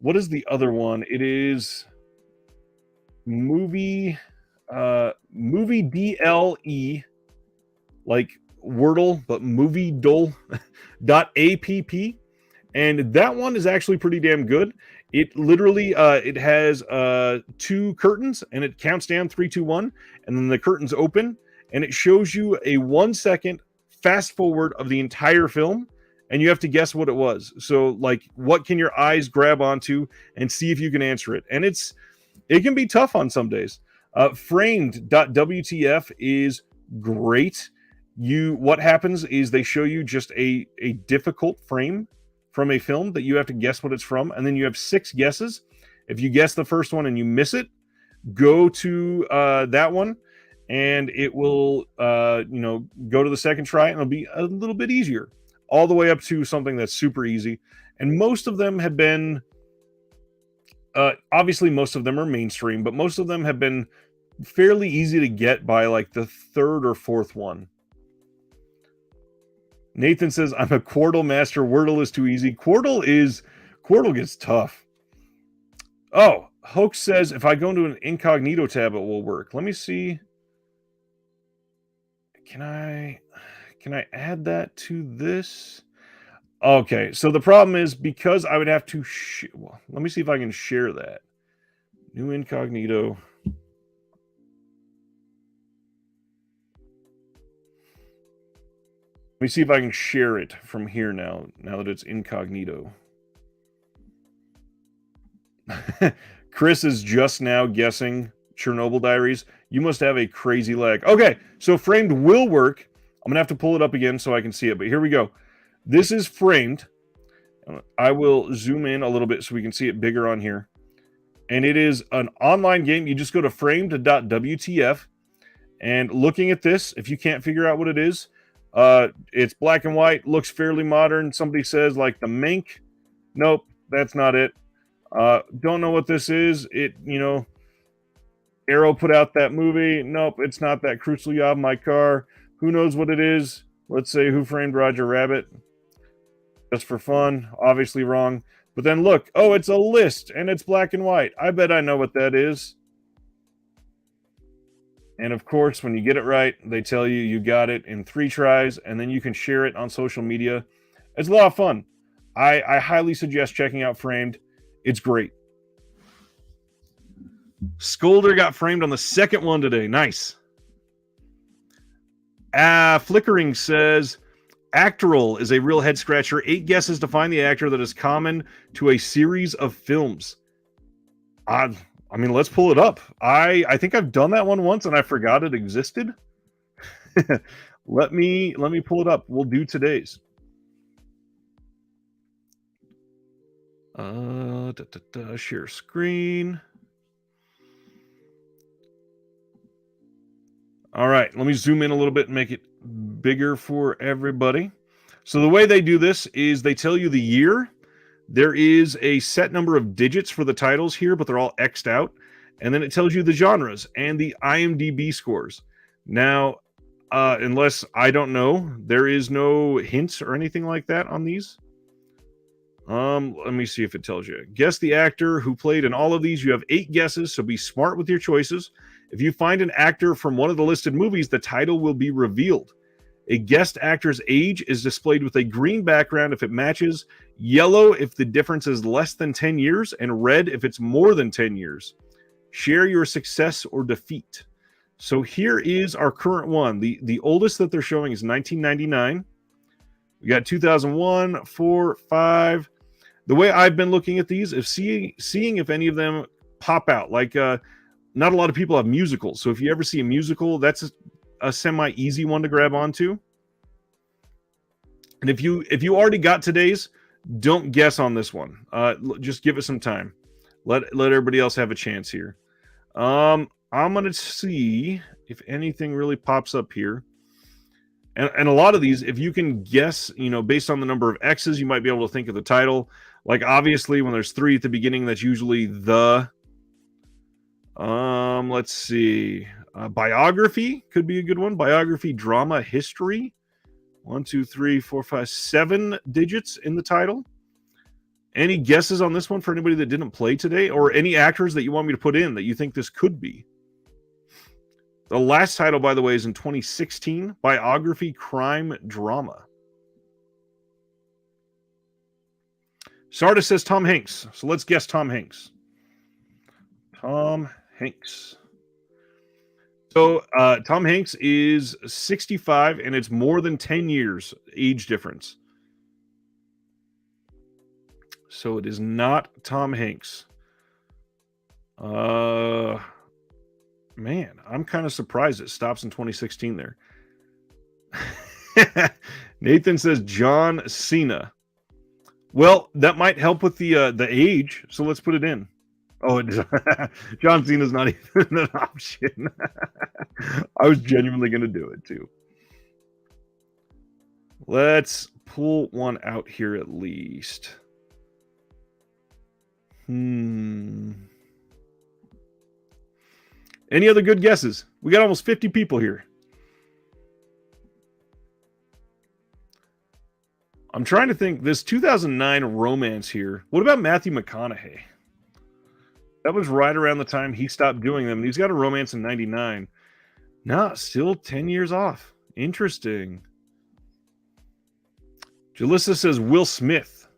what is the other one? It is movie DLE, like Wordle, but movie .app, and that one is actually pretty damn good. It literally it has 2 curtains and it counts down 3, 2, 1, and then the curtains open and it shows you a 1-second fast forward of the entire film, and you have to guess what it was. So like, what can your eyes grab onto and see if you can answer it? And it can be tough on some days. Framed.wtf is great. What happens is they show you just a difficult frame from a film that you have to guess what it's from, and then you have 6 guesses. If you guess the first one and you miss it, go to that one, and it will go to the second try, and it'll be a little bit easier, all the way up to something that's super easy. And most of them have been obviously most of them are mainstream, but most of them have been fairly easy to get by like the 3rd or 4th one. Nathan says, I'm a Quordle master. Wordle is too easy. Quordle gets tough. Oh, Hoax says, if I go into an incognito tab, it will work. Let me see. Can I add that to this? Okay, so the problem is because I would have to... let me see if I can share that. New incognito. Let me see if I can share it from here now that it's incognito. Chris is just now guessing Chernobyl Diaries. You must have a crazy lag. Okay, so Framed will work. I'm going to have to pull it up again so I can see it, but here we go. This is Framed. I will zoom in a little bit so we can see it bigger on here. And it is an online game. You just go to framed.wtf, and looking at this, if you can't figure out what it is, it's black and white, looks fairly modern. Somebody says like the Mink. Nope, that's not it. Don't know what this is. Arrow put out that movie. Nope, it's not that. Crucial Yob My Car. Who knows what it is? Let's say Who Framed Roger Rabbit. Just for fun. Obviously wrong. But then look. Oh, it's a list and it's black and white. I bet I know what that is. And of course, when you get it right, they tell you you got it in 3 tries, and then you can share it on social media. It's a lot of fun. I highly suggest checking out Framed. It's great. Scolder got framed on the second one today. Nice. Flickering says, Actoral is a real head scratcher. 8 guesses to find the actor that is common to a series of films. I mean, let's pull it up. I think I've done that one once and I forgot it existed. Let me pull it up. We'll do today's. Share screen. All right, let me zoom in a little bit and make it bigger for everybody. So the way they do this is they tell you the year. There is a set number of digits for the titles here, but they're all X'd out. And then it tells you the genres and the IMDb scores. Now, unless I don't know, there is no hints or anything like that on these. Let me see if it tells you. Guess the actor who played in all of these. You have 8 guesses, so be smart with your choices. If you find an actor from one of the listed movies, the title will be revealed. A guest actor's age is displayed with a green background if it matches, yellow if the difference is less than 10 years, and red if it's more than 10 years. Share your success or defeat. So here is our current one. The oldest that they're showing is 1999. We got 2001, 4, 5. The way I've been looking at these is seeing if any of them pop out. Like, not a lot of people have musicals. So if you ever see a musical, that's a semi-easy one to grab onto. And if you already got today's, don't guess on this one. Just give it some time. Let everybody else have a chance here. I'm gonna see if anything really pops up here. And a lot of these, if you can guess, based on the number of X's, you might be able to think of the title. Like, obviously, when there's 3 at the beginning, that's usually the. Let's see. Biography could be a good one. Biography, drama, history. 1, 2, 3, 4, 5, 7 digits in the title. Any guesses on this one for anybody that didn't play today? Or any actors that you want me to put in that you think this could be? The last title, by the way, is in 2016. Biography, crime, drama. Sardis says Tom Hanks. So let's guess Tom Hanks. Tom Hanks. So Tom Hanks is 65, and it's more than 10 years age difference. So it is not Tom Hanks. Man, I'm kind of surprised it stops in 2016 there. Nathan says John Cena. Well, that might help with the age, so let's put it in. Oh, John Cena's not even an option. I was genuinely going to do it too. Let's pull one out here at least. Any other good guesses? We got almost 50 people here. I'm trying to think. This 2009 romance here. What about Matthew McConaughey? That was right around the time he stopped doing them. He's got a romance in 99. Nah, still 10 years off. Interesting. Jalissa says Will Smith.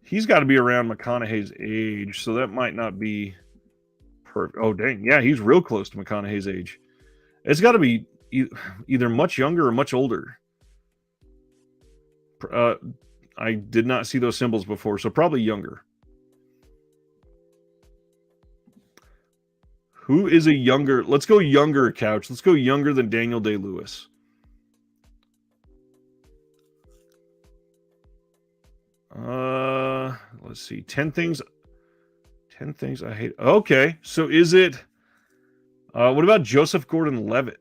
He's got to be around McConaughey's age, so that might not be perfect. Oh, dang. Yeah, he's real close to McConaughey's age. It's got to be either much younger or much older. I did not see those symbols before, so probably younger. Who is a younger? Let's go younger, Couch. Let's go younger than Daniel Day-Lewis. Let's see. 10 things I hate. Okay, so is it? What about Joseph Gordon-Levitt?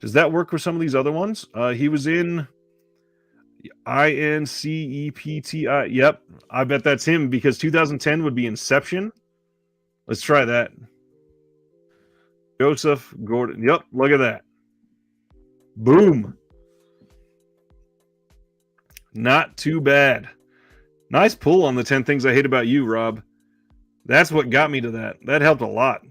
Does that work with some of these other ones? He was in INCEPTI. Yep, I bet that's him because 2010 would be Inception. Let's try that. Joseph Gordon. Yep, look at that. Boom. Not too bad. Nice pull on the 10 things I hate about you, Rob. That's what got me to that. That helped a lot.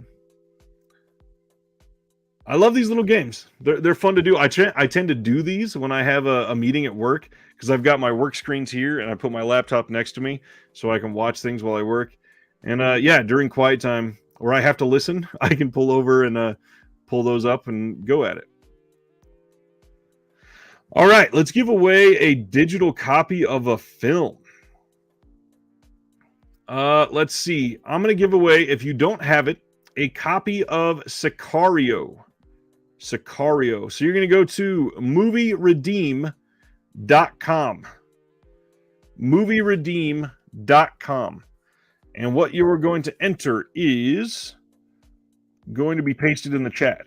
I love these little games. They're fun to do. I tend to do these when I have a meeting at work because I've got my work screens here and I put my laptop next to me so I can watch things while I work. And yeah, during quiet time where I have to listen, I can pull over and pull those up and go at it. All right, let's give away a digital copy of a film. Let's see. I'm going to give away, if you don't have it, a copy of Sicario. Sicario. So you're going to go to movieredeem.com. Movieredeem.com. And what you are going to enter is going to be pasted in the chat.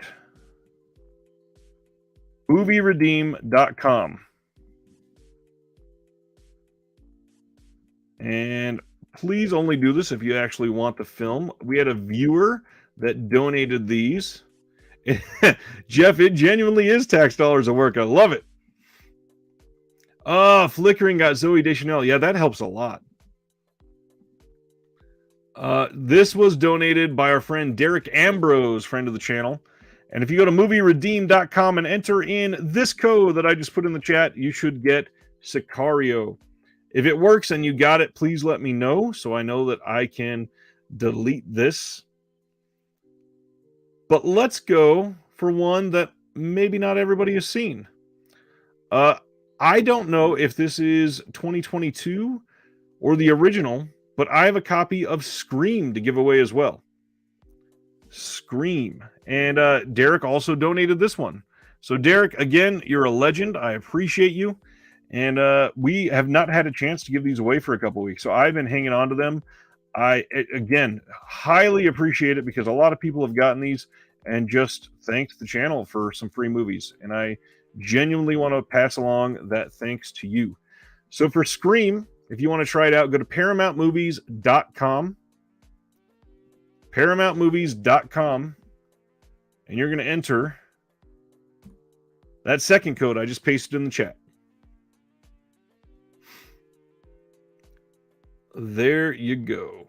Movieredeem.com. And please only do this if you actually want the film. We had a viewer that donated these. Jeff, it genuinely is tax dollars at work. I love it. Flickering got Zoe Deschanel. Yeah, that helps a lot. This was donated by our friend Derek Ambrose, friend of the channel. And if you go to movieredeem.com and enter in this code that I just put in the chat, you should get Sicario. If it works and you got it, please let me know so I know that I can delete this. But let's go for one that maybe not everybody has seen. I don't know if this is 2022 or the original, but I have a copy of Scream to give away as well. Scream. And Derek also donated this one. So Derek, again, you're a legend. I appreciate you. And we have not had a chance to give these away for a couple weeks. So I've been hanging on to them. I, again, highly appreciate it because a lot of people have gotten these and just thanked the channel for some free movies. And I genuinely want to pass along that thanks to you. So for Scream, if you want to try it out, go to ParamountMovies.com. ParamountMovies.com. And you're going to enter that second code I just pasted in the chat. There you go.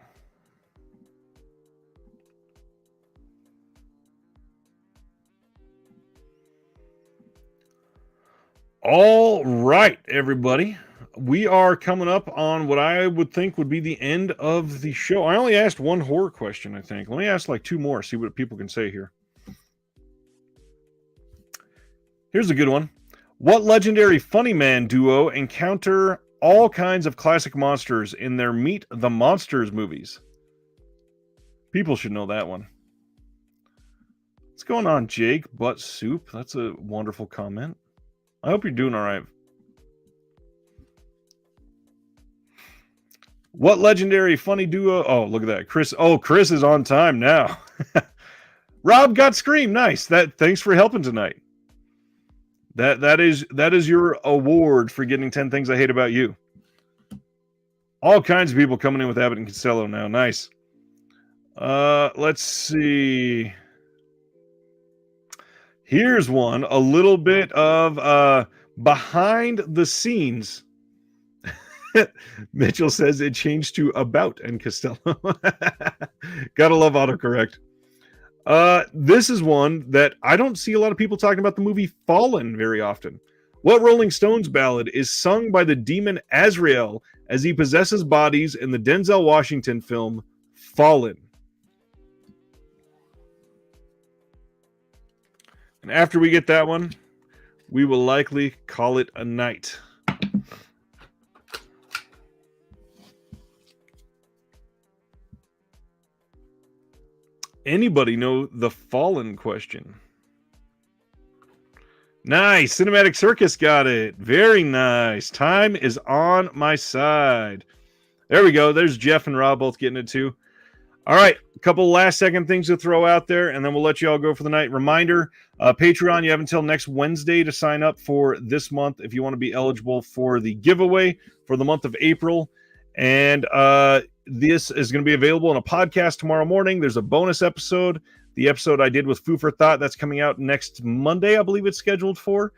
All right, everybody. We are coming up on what I would think would be the end of the show. I only asked one horror question, I think. Let me ask like two more, see what people can say here. Here's a good one. What legendary funny man duo encounter all kinds of classic monsters in their Meet the Monsters movies? People should know that one. What's going on, Jake? Butt soup. That's a wonderful comment. I hope you're doing all right. What legendary funny duo? Oh, look at that. Chris. Oh, Chris is on time now. Rob got Scream. Nice. Thanks for helping tonight. That is your award for getting 10 Things I Hate About You. All kinds of people coming in with Abbott and Costello now. Nice. Let's see. Here's one. A little bit of behind the scenes. Mitchell says it changed to About and Costello. Gotta love autocorrect. This is one that I don't see a lot of people talking about the movie Fallen very often. What Rolling Stones ballad is sung by the demon Azrael as he possesses bodies in the Denzel Washington film Fallen? And after we get that one, we will likely call it a night. Anybody know the Fallen question? Nice. Cinematic Circus got it. Very nice. Time is on my side. There we go. There's Jeff and Rob both getting it too. All right. A couple last second things to throw out there, and then we'll let you all go for the night. Reminder, Patreon, you have until next Wednesday to sign up for this month if you want to be eligible for the giveaway for the month of April. And this is going to be available in a podcast tomorrow morning. There's a bonus episode. The episode I did with Food for Thought, that's coming out next Monday, I believe it's scheduled for.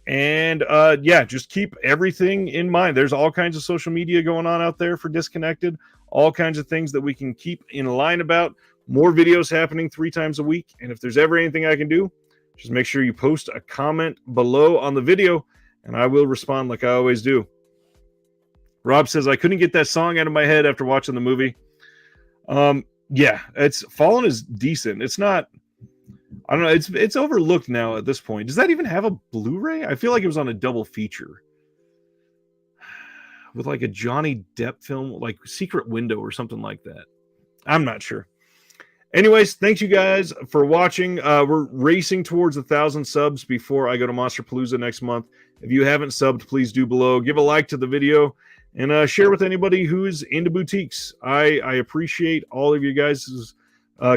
And yeah, just keep everything in mind. There's all kinds of social media going on out there for Disconnected. All kinds of things that we can keep in line about. More videos happening 3 times a week. And if there's ever anything I can do, just make sure you post a comment below on the video, and I will respond like I always do. Rob says, I couldn't get that song out of my head after watching the movie. Yeah, Fallen is decent. It's not, I don't know, it's overlooked now at this point. Does that even have a Blu-ray? I feel like it was on a double feature. with like a Johnny Depp film, like Secret Window or something like that. I'm not sure. Anyways, thanks you guys for watching. We're racing towards 1,000 subs before I go to Monsterpalooza next month. If you haven't subbed, please do below. Give a like to the video and share with anybody who's into boutiques. I appreciate all of you guys'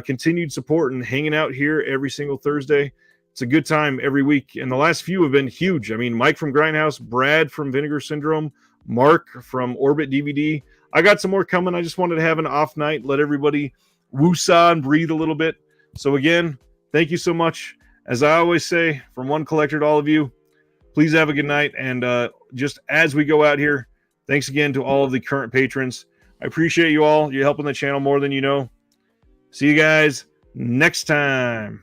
continued support and hanging out here every single Thursday. It's a good time every week, and the last few have been huge. I mean, Mike from Grindhouse, Brad from Vinegar Syndrome, Mark from Orbit DVD. I got some more coming. I just wanted to have an off night, let everybody woosah and breathe a little bit. So again, thank you so much. As I always say, from one collector to all of you, please have a good night. And just as we go out here, thanks again to all of the current patrons. I appreciate you all. You're helping the channel more than you know. See you guys next time.